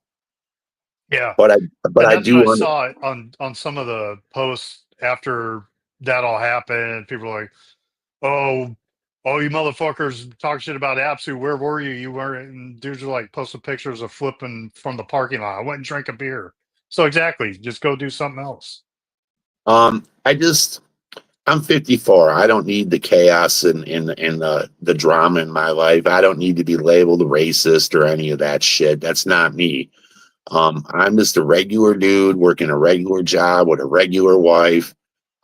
Yeah. But I that's do what I saw on some of the posts after that all happened. People were like, oh, you motherfuckers talk shit about Absu. Where were you? You weren't. And dudes were like posting pictures of flipping from the parking lot. I went and drank a beer. So exactly, just go do something else. I'm 54. I don't need the chaos and the drama in my life. I don't need to be labeled a racist or any of that shit. That's not me. I'm just a regular dude working a regular job with a regular wife,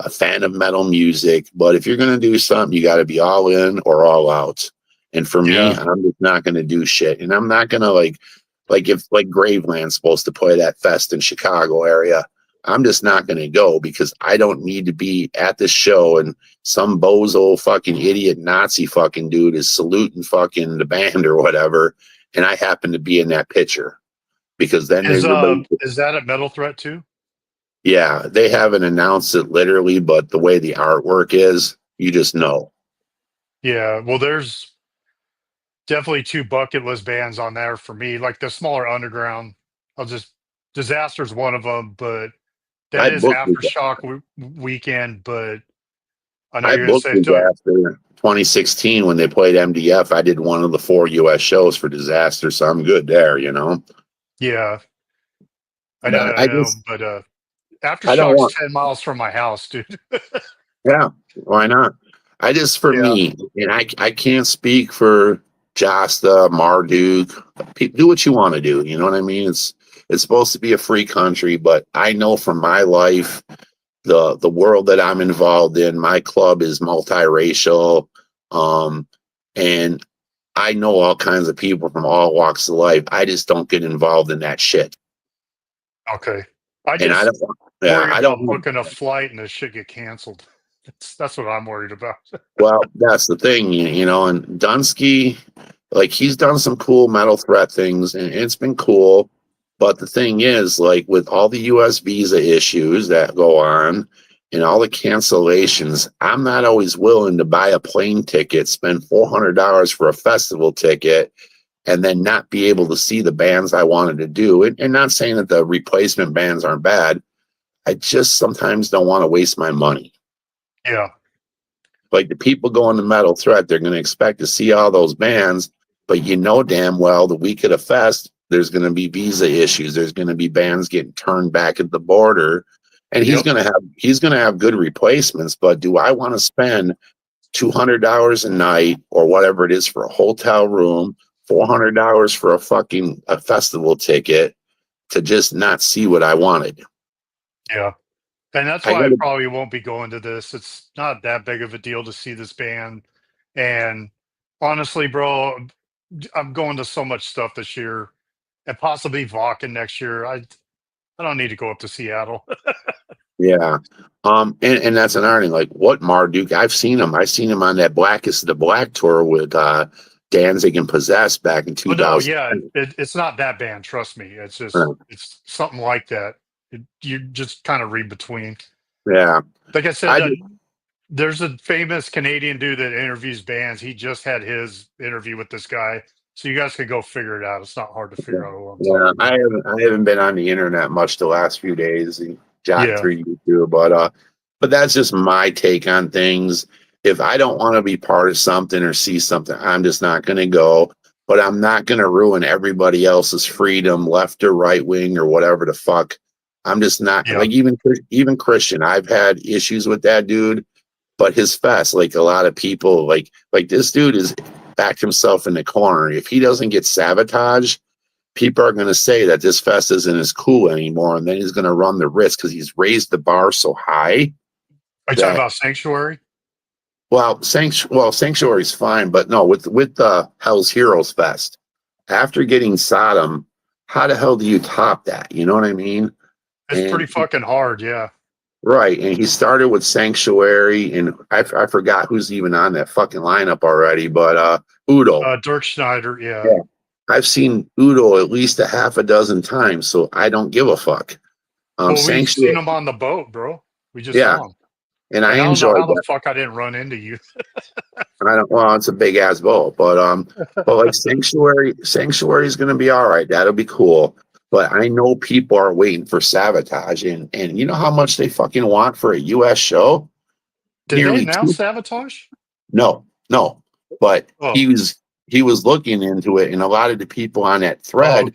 a fan of metal music. But if you're going to do something, you got to be all in or all out. And for me, I'm just not going to do shit. And I'm not going to like if Graveland's supposed to play that fest in Chicago area, I'm just not going to go because I don't need to be at the show and some bozo fucking idiot Nazi fucking dude is saluting fucking the band or whatever. And I happen to be in that picture. Because then is that at Metal Threat too? Yeah, they haven't announced it literally, but the way the artwork is, you just know. Yeah, well, there's definitely two bucket list bands on there for me. Like the smaller underground, Disaster's one of them, but that is Aftershock weekend. But I know you're gonna say Disaster 2016 when they played MDF. I did one of the 4 U.S. shows for Disaster, so I'm good there. Yeah, I know, but Aftershock's 10 miles from my house, dude. Yeah, why not? Me, and I can't speak for Jasta, Marduk. Do what you want to do. You know what I mean? It's supposed to be a free country, but I know from my life, the world that I'm involved in, my club is multiracial, and I know all kinds of people from all walks of life. I just don't get involved in that shit. Okay. I don't booking a flight and the shit get canceled. That's what I'm worried about. Well, that's the thing, and Dunsky, he's done some cool Metal Threat things and it's been cool. But the thing is, like with all the US visa issues that go on and all the cancellations, I'm not always willing to buy a plane ticket, spend $400 for a festival ticket, and then not be able to see the bands I wanted to do. And not saying that the replacement bands aren't bad. I just sometimes don't want to waste my money. Yeah. Like the people going to Metal Threat, they're going to expect to see all those bands, but you know damn well the week of the fest, there's going to be visa issues. There's going to be bands getting turned back at the border, and he's going to have good replacements. But do I want to spend $200 a night or whatever it is for a hotel room, $400 for a festival ticket to just not see what I wanted? Yeah. And that's why I probably won't be going to this. It's not that big of a deal to see this band. And honestly, bro, I'm going to so much stuff this year and possibly Waken next year. I don't need to go up to Seattle. Yeah. And that's an irony. Like what Marduk, I've seen him. I've seen him on that Blackest the Black tour with Danzig and Possessed back in 2000. No, yeah, it's not that band. Trust me. It's just it's something like that. You just kind of read between. Yeah. Like I said, there's a famous Canadian dude that interviews bands. He just had his interview with this guy. So you guys can go figure it out. It's not hard to figure out what I'm talking about. I haven't been on the internet much the last few days. Jot through YouTube, but that's just my take on things. If I don't want to be part of something or see something, I'm just not going to go. But I'm not going to ruin everybody else's freedom, left or right wing or whatever the fuck. I'm just not like even Christian. I've had issues with that dude, but his fest, like a lot of people, like this dude is backed himself in the corner. If he doesn't get sabotaged, people are going to say that this fest isn't as cool anymore, and then he's going to run the risk because he's raised the bar so high. Are you talking about Sanctuary? Well, Sanctuary's fine, but no, with Hell's Heroes Fest, after getting Sodom, how the hell do you top that? You know what I mean? It's pretty fucking hard, yeah. Right, and he started with Sanctuary, and I forgot who's even on that fucking lineup already, but Udo. Dirk Schneider, yeah. I've seen Udo at least a half a dozen times, so I don't give a fuck. Well, we've seen him on the boat, bro. We just saw him. And I don't enjoyed know how that. the fuck I didn't run into you. Well, it's a big ass boat, but like Sanctuary is gonna be all right. That'll be cool. But I know people are waiting for Sabotage, and you know how much they fucking want for a US show? Did they announce Sabotage? No. But he was looking into it, and a lot of the people on that thread,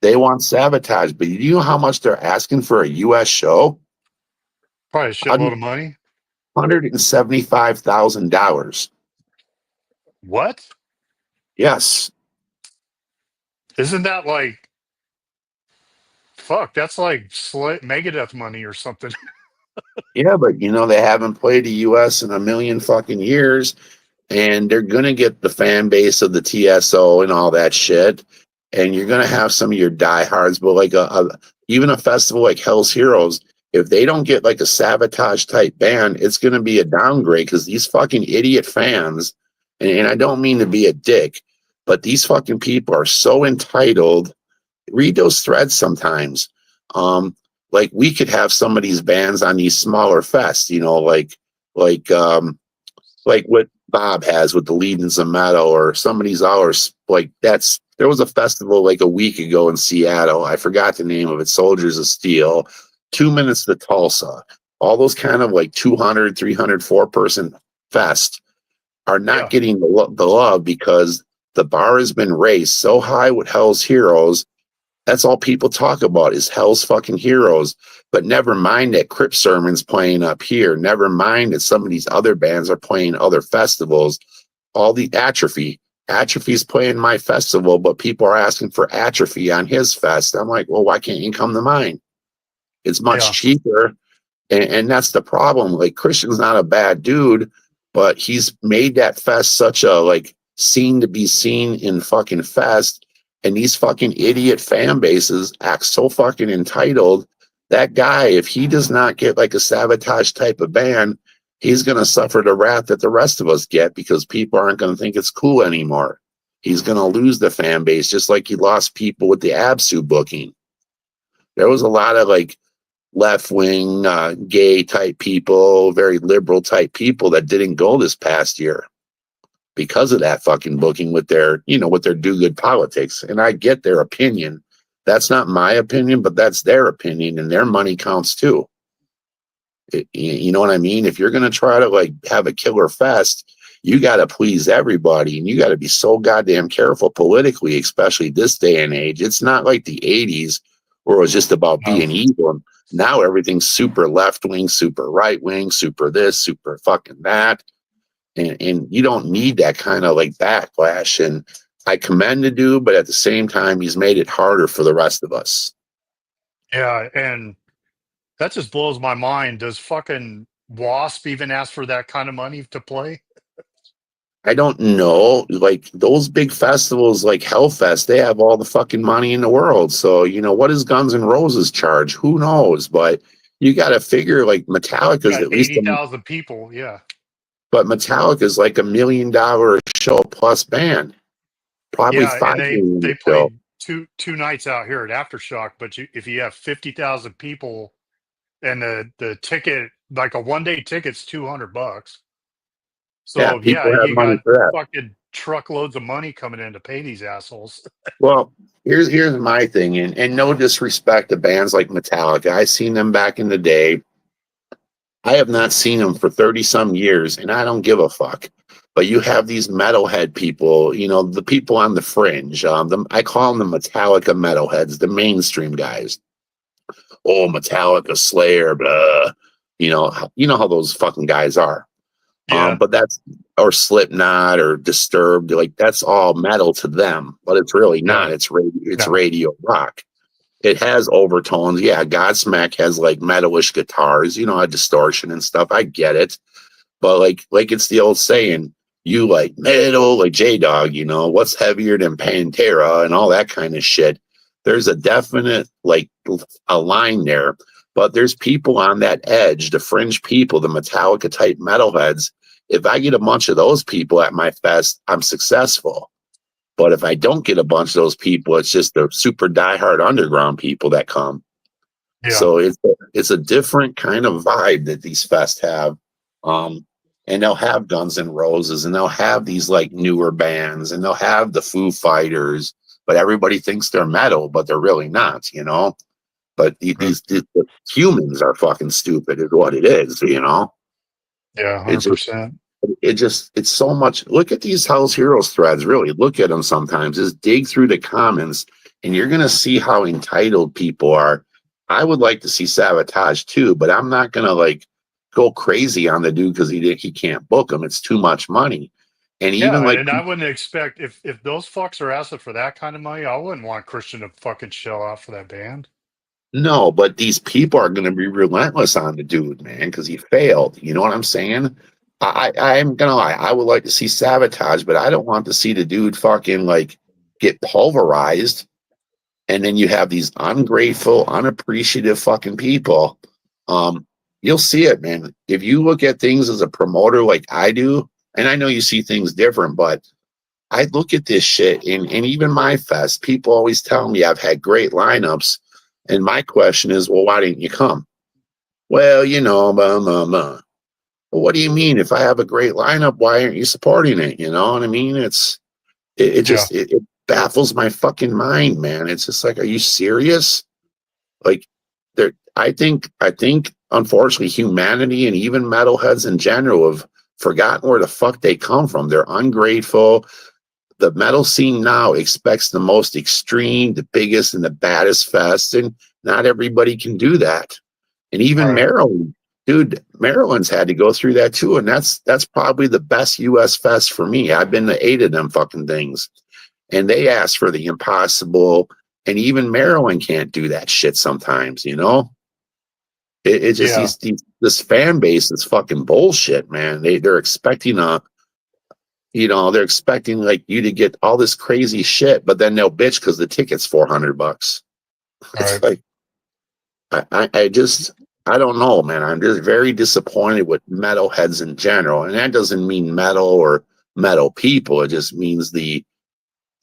they want Sabotage. But you know how much they're asking for a US show? Probably a shitload of money. $175,000. What? Yes. Isn't that like fuck? That's like Megadeth money or something. Yeah, but you know they haven't played the US in a million fucking years, and they're gonna get the fan base of the TSO and all that shit, and you're gonna have some of your diehards. But like even a festival like Hell's Heroes, if they don't get like a Sabotage type band, it's going to be a downgrade because these fucking idiot fans, and I don't mean to be a dick, but these fucking people are so entitled. Read those threads sometimes. Like we could have some of these bands on these smaller fests, you know, like what Bob has with the Legions of Metal or some of these others. Like there was a festival like a week ago in Seattle. I forgot the name of it. Soldiers of Steel. 2 Minutes to Tulsa, all those kind of like 200, 300, 4-person fest are not getting the love because the bar has been raised so high with Hell's Heroes. That's all people talk about is Hell's fucking Heroes. But never mind that Crip Sermon's playing up here. Never mind that some of these other bands are playing other festivals. All the Atrophy's playing my festival, but people are asking for Atrophy on his fest. I'm like, well, why can't you come to mine? It's much cheaper, and that's the problem. Like Christian's not a bad dude, but he's made that fest such a like scene to be seen in fucking fest, and these fucking idiot fan bases act so fucking entitled. That guy, if he does not get like a Sabotage type of band, he's gonna suffer the wrath that the rest of us get because people aren't gonna think it's cool anymore. He's gonna lose the fan base just like he lost people with the Absu booking. There was a lot of like left wing, gay type people, very liberal type people that didn't go this past year because of that fucking booking with their, with their do good politics. And I get their opinion. That's not my opinion, but that's their opinion, and their money counts too. You know what I mean? If you're going to try to like have a killer fest, you got to please everybody, and you got to be so goddamn careful politically, especially this day and age. It's not like the 80s where it was just about being evil. Now everything's super left wing, super right wing, super this, super fucking that. And you don't need that kind of like backlash. And I commend the dude, but at the same time, he's made it harder for the rest of us. Yeah, and that just blows my mind. Does fucking Wasp even ask for that kind of money to play? I don't know. Like those big festivals like Hellfest, they have all the fucking money in the world. So, what does Guns N' Roses charge? Who knows? But you got to figure like Metallica's Yeah, at least 80,000 people. Yeah. but Metallica's like $1 million show plus band. Probably Yeah, and 5 million they a show. played two nights out here at Aftershock, but if you have 50,000 people and the ticket, like a 1 day ticket's $200. Yeah, So people yeah, have you money got for that. fucking truckloads of money coming in to pay these assholes. Well, here's my thing, and no disrespect to bands like Metallica. I seen them back in the day. I have not seen them for 30 some years, and I don't give a fuck. But you have these metalhead people, the people on the fringe. I call them the Metallica metalheads, the mainstream guys. Oh, Metallica, Slayer, blah. You know how those fucking guys are. Yeah. But that's or Slipknot or Disturbed, like that's all metal to them, but it's really not. Yeah. It's No. radio rock. It has overtones. Yeah, Godsmack has like metalish guitars, a distortion and stuff. I get it, but like it's the old saying, you like metal, like J Dog. What's heavier than Pantera and all that kind of shit. There's a definite like a line there, but there's people on that edge, the fringe people, the Metallica type metalheads. If I get a bunch of those people at my fest, I'm successful. But if I don't get a bunch of those people, it's just the super diehard underground people that come. Yeah. So it's a different kind of vibe that these fests have. And they'll have Guns N' Roses, and they'll have these like newer bands, and they'll have the Foo Fighters, but everybody thinks they're metal, but they're really not, But these humans are fucking stupid, is what it is, Yeah, It just 100%. it's so much. Look at these House Heroes threads, really. Look at them sometimes. Just dig through the comments, and you're gonna see how entitled people are. I would like to see Sabotage too, but I'm not gonna like go crazy on the dude because he can't book them. It's too much money. And even Yeah, like and I wouldn't expect if those fucks are asking for that kind of money, I wouldn't want Christian to fucking shell out for that band. no, but these people are gonna be relentless on the dude, man, because he failed. You know what I'm saying? I'm gonna lie. I would like to see Sabotage, but I don't want to see the dude fucking like get pulverized. And then you have these ungrateful, unappreciative fucking people. You'll see it, man. If you look at things as a promoter like I do, and I know you see things different, but I look at this shit, and even my fest, people always tell me I've had great lineups. And my question is, well, why didn't you come? Well, blah, blah, blah. Well, what do you mean? If I have a great lineup, why aren't you supporting it? You know what I mean? It baffles my fucking mind, man. It's just like, are you serious? Like, there, I think, unfortunately, humanity and even metalheads in general have forgotten where the fuck they come from. They're ungrateful. The metal scene now expects the most extreme, the biggest, and the baddest fest, and not everybody can do that. And even Right. Maryland, dude, Maryland's had to go through that too, and that's probably the best U.S. fest for me. I've been to 8 of them fucking things, and they ask for the impossible, and even Maryland can't do that shit sometimes. It just Yeah. this fan base is fucking bullshit, man. They're expecting they're expecting like you to get all this crazy shit, but then they'll bitch because the ticket's $400. It's Right. like I don't know, man. I'm just very disappointed with metalheads in general, and that doesn't mean metal or metal people. It just means the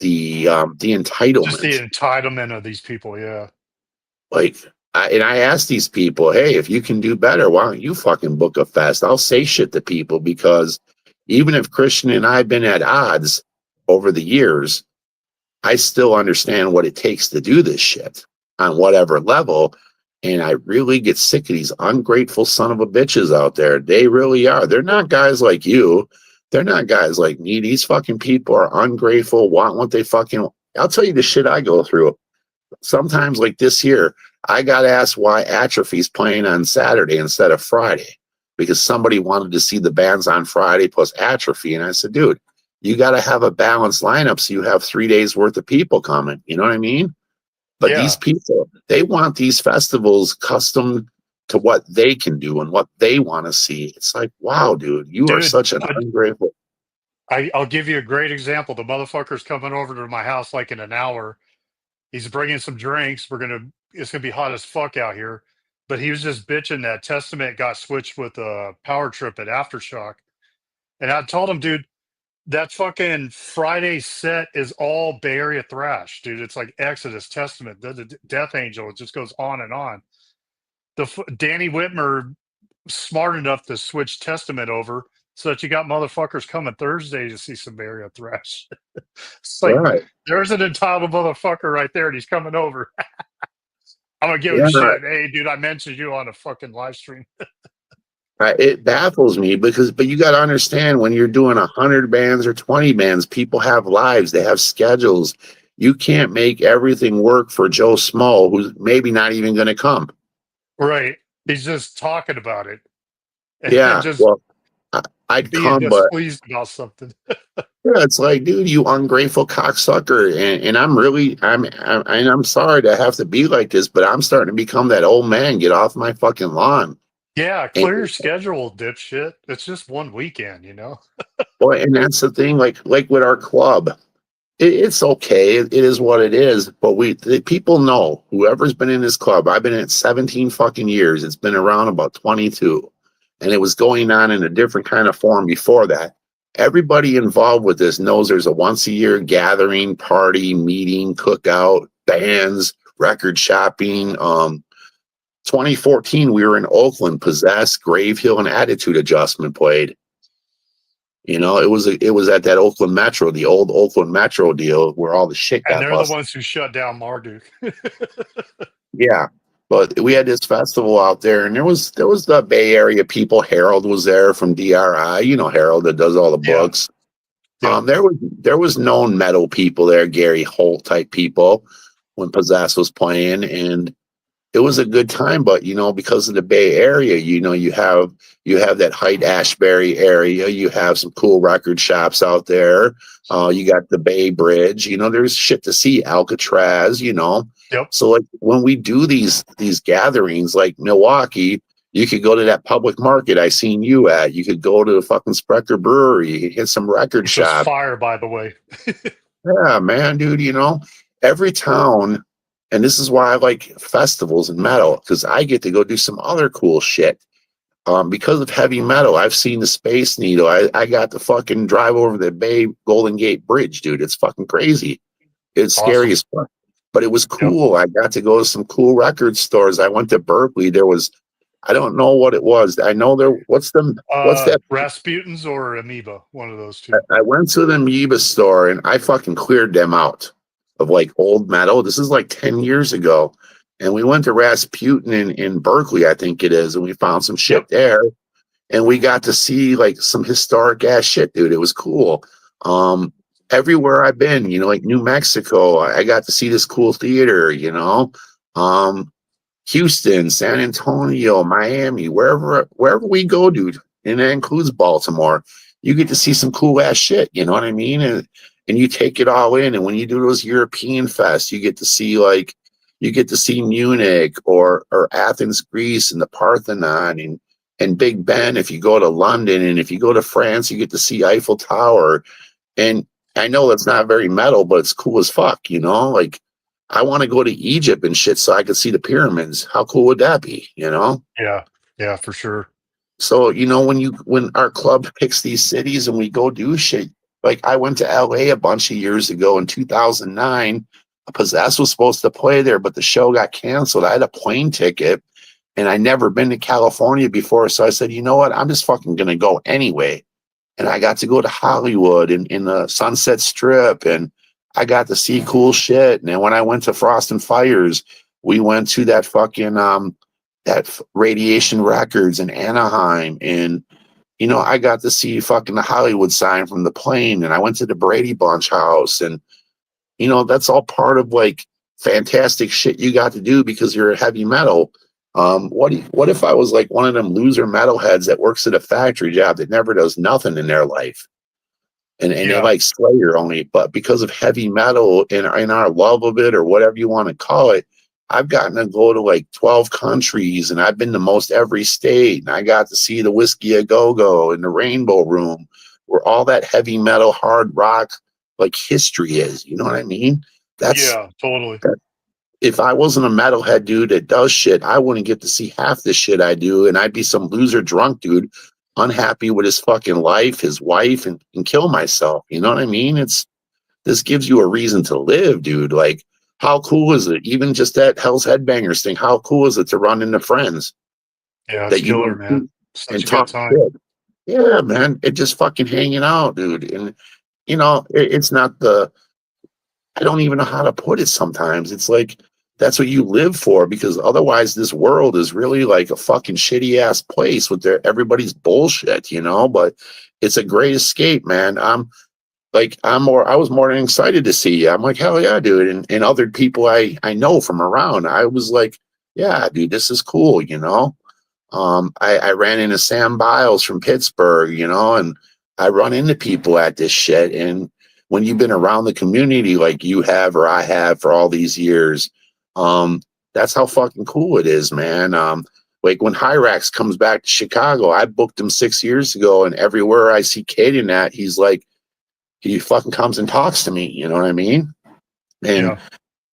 Just the entitlement. entitlement of these people. Yeah. Like, I asked these people, hey, if you can do better, why don't you fucking book a fest? I'll say shit to people because even if Christian and I have been at odds over the years, I still understand what it takes to do this shit on whatever level. And I really get sick of these ungrateful son of a bitches out there. They really are. They're not guys like you. They're not guys like me. These fucking people are ungrateful, want what they fucking. I'll tell you the shit I go through. Sometimes, like this year, I got asked why Atrophy's playing on Saturday instead of Friday because somebody wanted to see the bands on Friday plus Atrophy. And I said, dude, you got to have a balanced lineup so you have 3 days worth of people coming. You know what I mean? But these Yeah. people, they want these festivals custom to what they can do and what they want to see. It's like, wow, dude, you are Dude, such an ungrateful. I'll give you a great example. The motherfucker's coming over to my house like in an hour. He's bringing some drinks. It's gonna be hot as fuck out here. But he was just bitching that Testament got switched with a Power Trip at Aftershock. And I told him, dude, that fucking Friday set is all Bay Area thrash, dude. It's like Exodus, Testament, the Death Angel. It just goes on and on. Danny Whitmer smart enough to switch Testament over so that you got motherfuckers coming Thursday to see some Bay Area thrash. It's like Right. there's an entitled motherfucker right there, and he's coming over. I'm gonna give him Yeah. shit. Hey, dude, I mentioned you on a fucking live stream. It baffles me but you got to understand when you're doing 100 bands or 20 bands, people have lives, they have schedules. You can't make everything work for Joe Small, who's maybe not even going to come. Right. He's just talking about it and Yeah, just well, I'd being come, but displeased about something. yeah, it's like, dude, you ungrateful cocksucker. And I'm really, I'm sorry to have to be like this, but I'm starting to become that old man. Get off my fucking lawn. Yeah, And, clear your schedule, dipshit. It's just one weekend, you know? well, and that's the thing, like with our club, it's okay. It is what it is. But the people know, whoever's been in this club, I've been in it 17 fucking years. It's been around about 22. And it was going on in a different kind of form before that. Everybody involved with this knows there's a once a year gathering, party, meeting, cookout, bands, record shopping. 2014, we were in Oakland, Possessed, Grave Hill, and Attitude Adjustment played. You know, it was at that Oakland Metro, the old Oakland Metro deal where all the shit And got they're the busted. ones who shut down Marduk. Yeah. But we had this festival out there, and there was the Bay Area people. Harold was there from DRI. You know Harold that does all the Yeah. books. Yep. There was known metal people there, Gary Holt type people, when Possess was playing, and it was a good time. But you know, because of the Bay Area, you know, you have that Hyde Ashbury area. You have some cool record shops out there. You got the Bay Bridge. You know, there's shit to see. Alcatraz. You know, Yep. so like when we do these gatherings, like Milwaukee. You could go to that public market I seen you at. You could go to the fucking Sprecher Brewery, hit some record Which was shop. fire, by the way. Yeah, man, dude, you know, every town, and this is why I like festivals and metal, because I get to go do some other cool shit. Because of heavy metal, I've seen the Space Needle. I got to fucking drive over the Bay Golden Gate Bridge, dude. It's fucking crazy. It's scary Awesome. as fuck. But it was Yep. cool. I got to go to some cool record stores. I went to Berkeley. There was, I don't know what it was. I know there, what's that? Rasputin's or Amoeba, one of those two. I went to the Amoeba store and I fucking cleared them out of like old metal. This is like 10 years ago. And we went to Rasputin in Berkeley, I think it is, and we found some shit Yep. there. And we got to see like some historic ass shit, dude. It was cool. Everywhere I've been, you know, like New Mexico, I got to see this cool theater, you know. Houston, San Antonio, Miami, wherever we go, dude, and that includes Baltimore, you get to see some cool ass shit, you know what I mean? And you take it all in. And when you do those European fests, you get to see Munich or Athens, Greece, and the Parthenon and Big Ben. If you go to London and if you go to France, you get to see Eiffel Tower. And I know that's not very metal, but it's cool as fuck, you know, like I want to go to Egypt and shit so I could see the pyramids. How cool would that be? You know? Yeah. Yeah, for sure. So, you know, when our club picks these cities and we go do shit, like I went to LA a bunch of years ago in 2009. Possessed was supposed to play there, but the show got canceled. I had a plane ticket, and I never been to California before, so I said, you know what? I'm just fucking gonna go anyway. And I got to go to Hollywood and in the Sunset Strip, and I got to see cool shit. And then when I went to Frost and Fires, we went to that fucking Radiation Records in Anaheim, and you know, I got to see fucking the Hollywood sign from the plane, and I went to the Brady Bunch house, and you know, that's all part of like fantastic shit you got to do because you're a heavy metal. What if I was like one of them loser metalheads that works at a factory job that never does nothing in their life? And they like Slayer only, but because of heavy metal and in our love of it or whatever you want to call it, I've gotten to go to like 12 countries, and I've been to most every state, and I got to see the Whiskey a Go-Go and the Rainbow Room, where all that heavy metal, hard rock like history is. You know what I mean? Totally. If I wasn't a metalhead dude that does shit, I wouldn't get to see half the shit I do, and I'd be some loser drunk dude unhappy with his fucking life, his wife, and kill myself. You know what I mean? This gives you a reason to live, dude. Like, how cool is it? Even just that Hell's Headbangers thing, how cool is it to run into friends Yeah, that it's killer, man. Such and a talk good time. shit? Yeah, man. It just fucking hanging out, dude. And you know, it's not the I don't even know how to put it sometimes. It's like that's what you live for, because otherwise this world is really like a fucking shitty ass place with everybody's bullshit, you know, but it's a great escape, man. I was more than excited to see you. I'm like, hell yeah, dude. And other people I know from around, I was like, yeah, dude, this is cool, you know. I ran into Sam Biles from Pittsburgh, you know, and I run into people at this shit. And when you've been around the community like you have or I have for all these years, that's how fucking cool it is, man. Like when Hyrax comes back to Chicago, I booked him 6 years ago, and everywhere I see Caden at, he's like, he fucking comes and talks to me, you know what I mean? And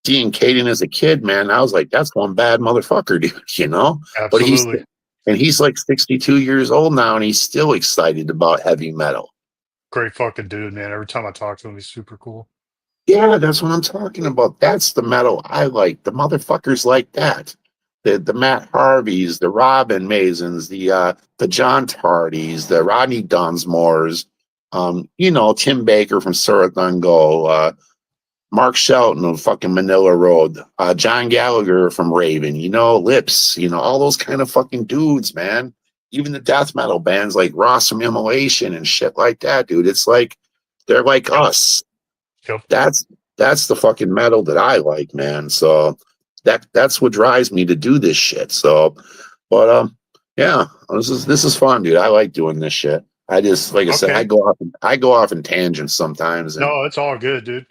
seeing Caden as a kid, man, I was like, that's one bad motherfucker, dude, you know? Absolutely. But he's like 62 years old now, and he's still excited about heavy metal. Great fucking dude, man. Every time I talk to him, he's super cool. Yeah, that's what I'm talking about. That's the metal I like. The motherfuckers like that. The Matt Harveys, the Robin Masons, the John Tardys, the Rodney Dunsmores, you know, Tim Baker from Surathungo, Mark Shelton of fucking Manila Road, John Gallagher from Raven, you know, Lips, you know, all those kind of fucking dudes, man. Even the death metal bands like Ross from Immolation and shit like that, dude. It's like they're like us. Yep. That's the fucking metal that I like, man. So that's what drives me to do this shit. So, but yeah, this is fun, dude. I like doing this shit. I just like I said, I go off in tangents sometimes. And no, it's all good, dude.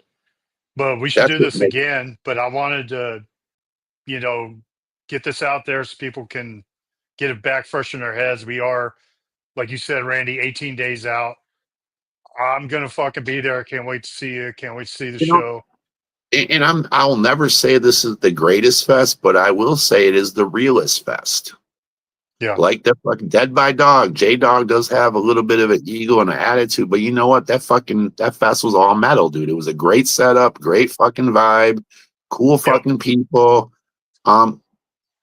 But we should that's do what this again. But I wanted to, you know, get this out there so people can get it back fresh in their heads. We are, like you said, Randy, 18 days out. I'm gonna fucking be there. I can't wait to see you. Can't wait to see the show. And I'll never say this is the greatest fest, but I will say it is the realest fest. Yeah. Like that fucking Dead by Dog. J Dog does have a little bit of an ego and an attitude, but you know what? That fest was all metal, dude. It was a great setup, great fucking vibe, cool fucking people. I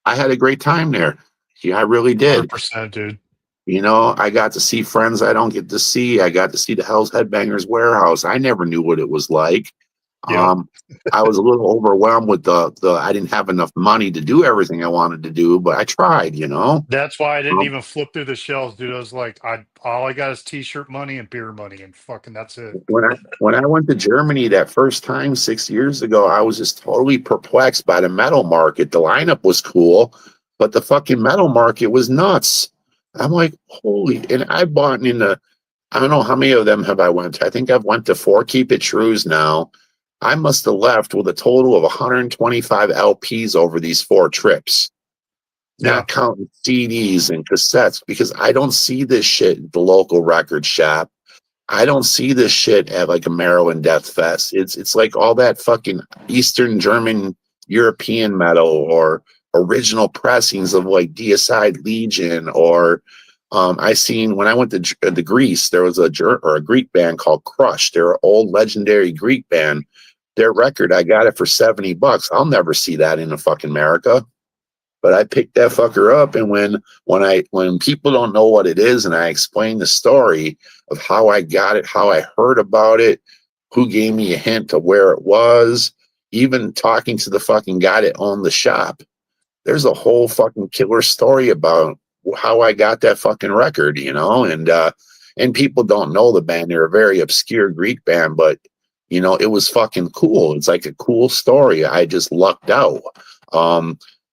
had a great time there. Yeah, I really did. 100%, dude. You know, I got to see friends I don't get to see. I got to see the Hell's Headbangers Warehouse. I never knew what it was like. I was a little overwhelmed with the I didn't have enough money to do everything I wanted to do, but I tried, you know. That's why I didn't even flip through the shelves, dude. I was like, all I got is t-shirt money and beer money, and fucking that's it. When I went to Germany that first time 6 years ago, I was just totally perplexed by the metal market. The lineup was cool, but the fucking metal market was nuts. I'm like, holy! And I bought into, I don't know how many of them have I went to. I think I've went to 4 Keep It Trues now. I must have left with a total of 125 LPs over these 4 trips, not counting CDs and cassettes, because I don't see this shit at the local record shop. I don't see this shit at like a Maryland Death Fest. It's like all that fucking Eastern German European metal or original pressings of like Deicide Legion or I seen when I went to Greece, there was a Greek band called Crush. They're an old legendary Greek band. Their record, I got it for $70. I'll never see that in fucking America. But I picked that fucker up, and when people don't know what it is, and I explain the story of how I got it, how I heard about it, who gave me a hint of where it was, even talking to the fucking guy that owned the shop, there's a whole fucking killer story about how I got that fucking record, and people don't know the band. They're a very obscure Greek band, but it was fucking cool. It's like a cool story. I just lucked out.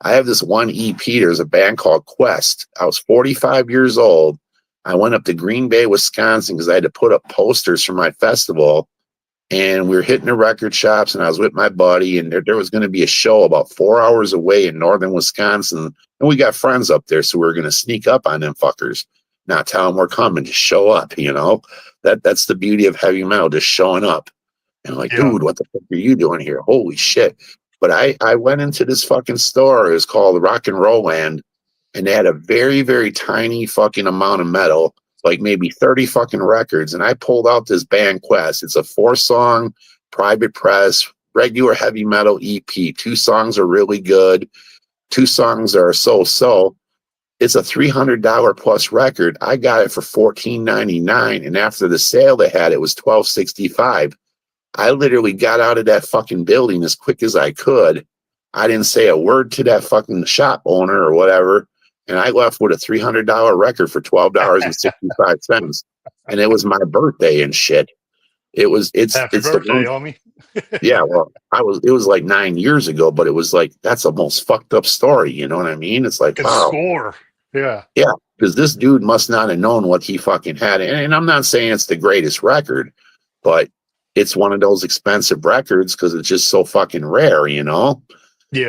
I have this one EP. There's a band called Quest. I was 45 years old. I went up to Green Bay, Wisconsin, because I had to put up posters for my festival. And we were hitting the record shops, and I was with my buddy, and there was going to be a show about 4 hours away in northern Wisconsin. And we got friends up there, so we were going to sneak up on them fuckers. Not tell them we're coming, just show up, That's the beauty of heavy metal, just showing up. And I'm like, dude, what the fuck are you doing here? Holy shit. But I went into this fucking store. It was called Rock and Roll Land, and they had a very, very tiny fucking amount of metal, like maybe 30 fucking records. And I pulled out this band Quest. It's a 4-song private press, regular heavy metal EP. 2 songs are really good. 2 songs are so-so. It's a $300 plus record. I got it for $14.99, and after the sale they had, it was $12.65. I literally got out of that fucking building as quick as I could. I didn't say a word to that fucking shop owner or whatever. And I left with a $300 record for $12.65. And it was my birthday and shit. Happy birthday, homie. Yeah, well, it was like 9 years ago, but it was like, that's the most fucked up story. You know what I mean? It's like, wow. Score. Yeah. Yeah. Because this dude must not have known what he fucking had. And I'm not saying it's the greatest record, but it's one of those expensive records because it's just so fucking rare, Yeah.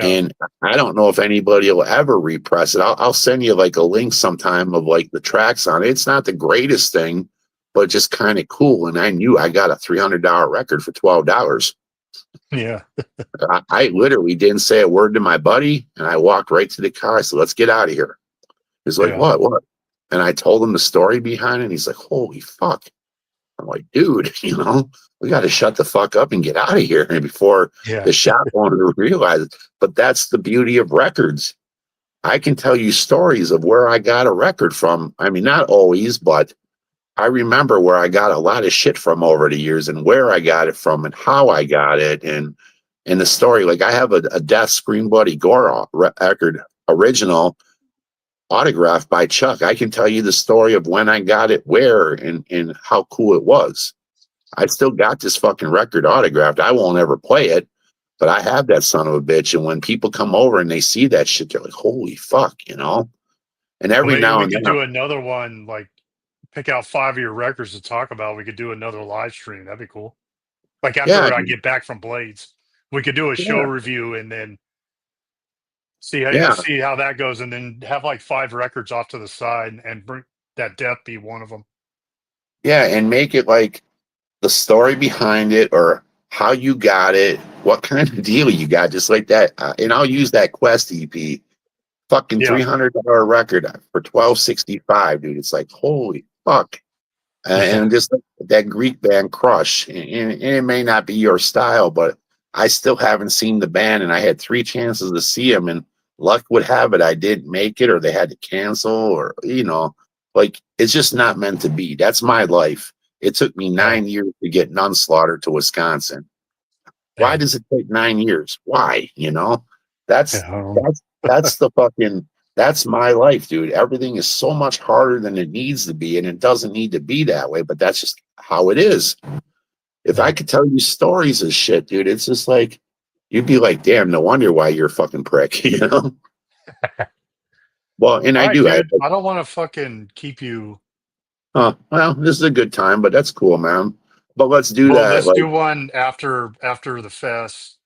And I don't know if anybody will ever repress it. I'll send you like a link sometime of like the tracks on it. It's not the greatest thing, but just kind of cool. And I knew I got a $300 record for $12. Yeah. I literally didn't say a word to my buddy, and I walked right to the car. I said, let's get out of here. He's like, what? And I told him the story behind it. And he's like, holy fuck. I'm like, dude, we got to shut the fuck up and get out of here before the shop owner realizes. But that's the beauty of records. I can tell you stories of where I got a record from. I mean, not always, but I remember where I got a lot of shit from over the years and where I got it from and how I got it. And the story, like I have a Death Scream Bloody Gore record, original, autographed by Chuck. I can tell you the story of when I got it, where, and how cool it was. I still got this fucking record autographed. I won't ever play it, but I have that son of a bitch. And when people come over and they see that shit, they're like, holy fuck, And every now and then, we could do another one, like pick out 5 of your records to talk about. We could do another live stream. That'd be cool. Like after I get back from Blades, we could do a show review and then see how that goes, and then have like 5 records off to the side and bring that Death be one of them. Yeah, and make it like the story behind it or how you got it, what kind of deal you got, just like that. And I'll use that Quest EP, fucking $300 record for $12.65, dude. It's like, holy fuck. And just like that Greek band Crush, and it may not be your style, but I still haven't seen the band, and I had 3 chances to see them, and luck would have it I didn't make it, or they had to cancel, or like it's just not meant to be. That's my life. It took me 9 years to get Nunslaughter to Wisconsin. Why does it take 9 years? Why? That's the fucking, that's my life, dude. Everything is so much harder than it needs to be, and it doesn't need to be that way, but that's just how it is. If I could tell you stories of shit, dude, it's just like, you'd be like, damn, no wonder why you're a fucking prick, Well, and I do. Dude, I don't want to fucking keep you. Well, this is a good time, but that's cool, man. But let's do that. Let's do one after the fest.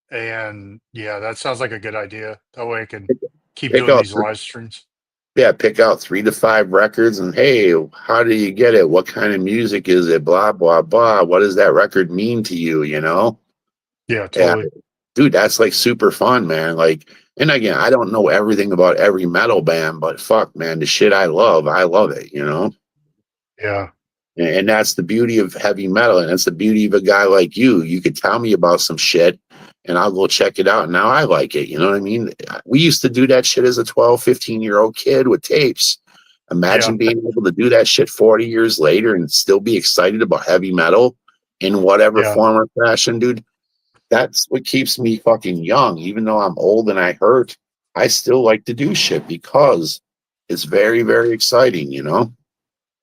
And yeah, that sounds like a good idea. That way I can keep doing these live streams. Yeah, pick out 3 to 5 records and hey, how do you get it? What kind of music is it? Blah, blah, blah. What does that record mean to you, Yeah, totally. Yeah. Dude, that's like super fun, man. Like, and again, I don't know everything about every metal band, but fuck, man, the shit I love it, Yeah. And that's the beauty of heavy metal. And that's the beauty of a guy like you. You could tell me about some shit and I'll go check it out. And now I like it. You know what I mean? We used to do that shit as a 12, 15-year-old kid with tapes. Imagine being able to do that shit 40 years later and still be excited about heavy metal in whatever form or fashion, dude. That's what keeps me fucking young. Even though I'm old and I hurt, I still like to do shit because it's very, very exciting, you know?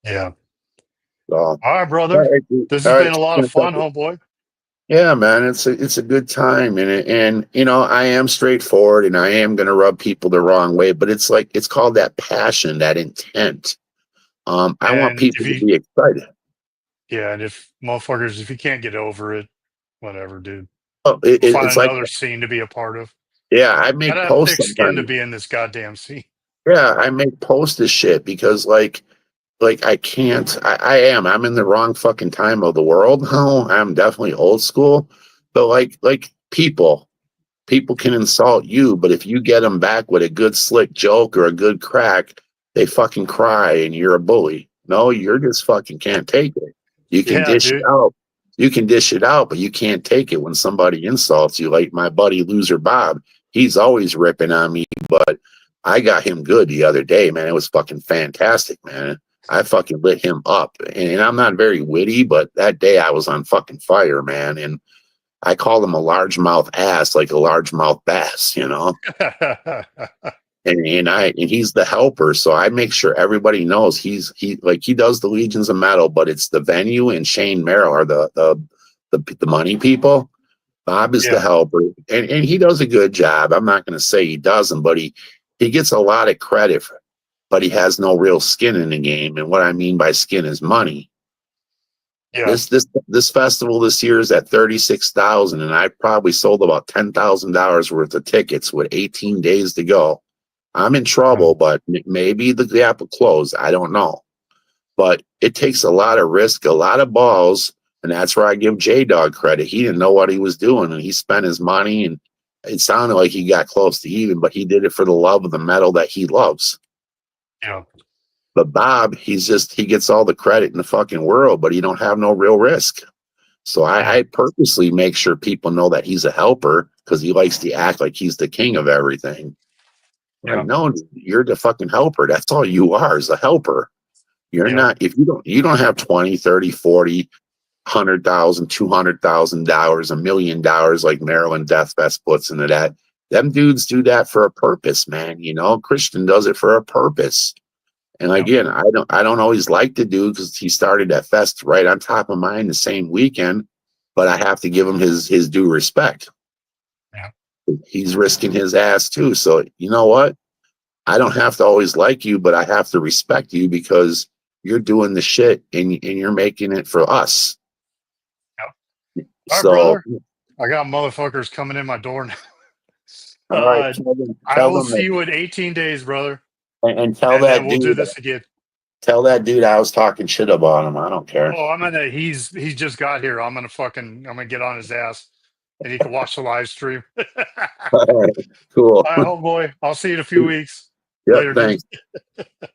Yeah. So, All right, brother. all right, dude. This All has right. been a lot of fun, homeboy. Yeah, man, it's a good time, and you know, I am straightforward, and I am gonna rub people the wrong way, but it's like it's called that passion, that intent. I want And people if to you, be excited. yeah, and if motherfuckers, if you can't get over it, whatever, dude. Oh, We'll find it's like, another scene to be a part of. yeah, I Gotta make have posts thick skin to sometimes. be in this goddamn scene. Yeah, I make posts of shit because like I can't. I'm in the wrong fucking time of the world now. I'm definitely old school, but like people can insult you, but if you get them back with a good slick joke or a good crack, they fucking cry and you're a bully. No, you're just fucking can't take it. You can Yeah, dish it dude. out. You can dish it out, but you can't take it when somebody insults you. Like my buddy Loser Bob, he's always ripping on me, but I got him good the other day, man. It was fucking fantastic, man. I fucking lit him up. And I'm not very witty, but that day I was on fucking fire, man. And I call him a largemouth ass, like a largemouth bass, you know. And he's the helper, so I make sure everybody knows he does the Legions of Metal, but it's the venue and Shane Merrill are the money people. Bob is the Yeah. helper, and he does a good job. I'm not going to say he doesn't, but he gets a lot of credit, but he has no real skin in the game. And what I mean by skin is money. Yeah. This festival this year is at 36,000, and I probably sold about $10,000 worth of tickets with 18 days to go. I'm in trouble, but maybe the gap will close. I don't know, but it takes a lot of risk, a lot of balls, and that's where I give J Dog credit. He didn't know what he was doing, and he spent his money, and it sounded like he got close to even, but he did it for the love of the metal that he loves. Yeah. But Bob, he gets all the credit in the fucking world, but he don't have no real risk. So I purposely make sure people know that he's a helper because he likes to act like he's the king of everything. Like, no, you're the fucking helper. That's all you are, is a helper. You're not, if you don't have 20, 30, 40, $100,000, $200,000, $1,000,000 like Maryland Death Fest puts into that. Them dudes do that for a purpose, man. You know, Christian does it for a purpose. And again, I don't always like to do because he started that fest right on top of mine the same weekend, but I have to give him his due respect. Yeah. He's risking his ass too. So you know what? I don't have to always like you, but I have to respect you because you're doing the shit and you're making it for us. Yeah. All right, So, brother. I got motherfuckers coming in my door now. all right, I will see you in 18 days, brother. and tell And then that we'll do dude. this again. Tell that dude I was talking shit about him. I don't care. Oh, he's just got here. I'm gonna get on his ass and he can watch the live stream. All right, cool. All right, homeboy. I'll see you in a few weeks. Yep, Later, dude. thanks.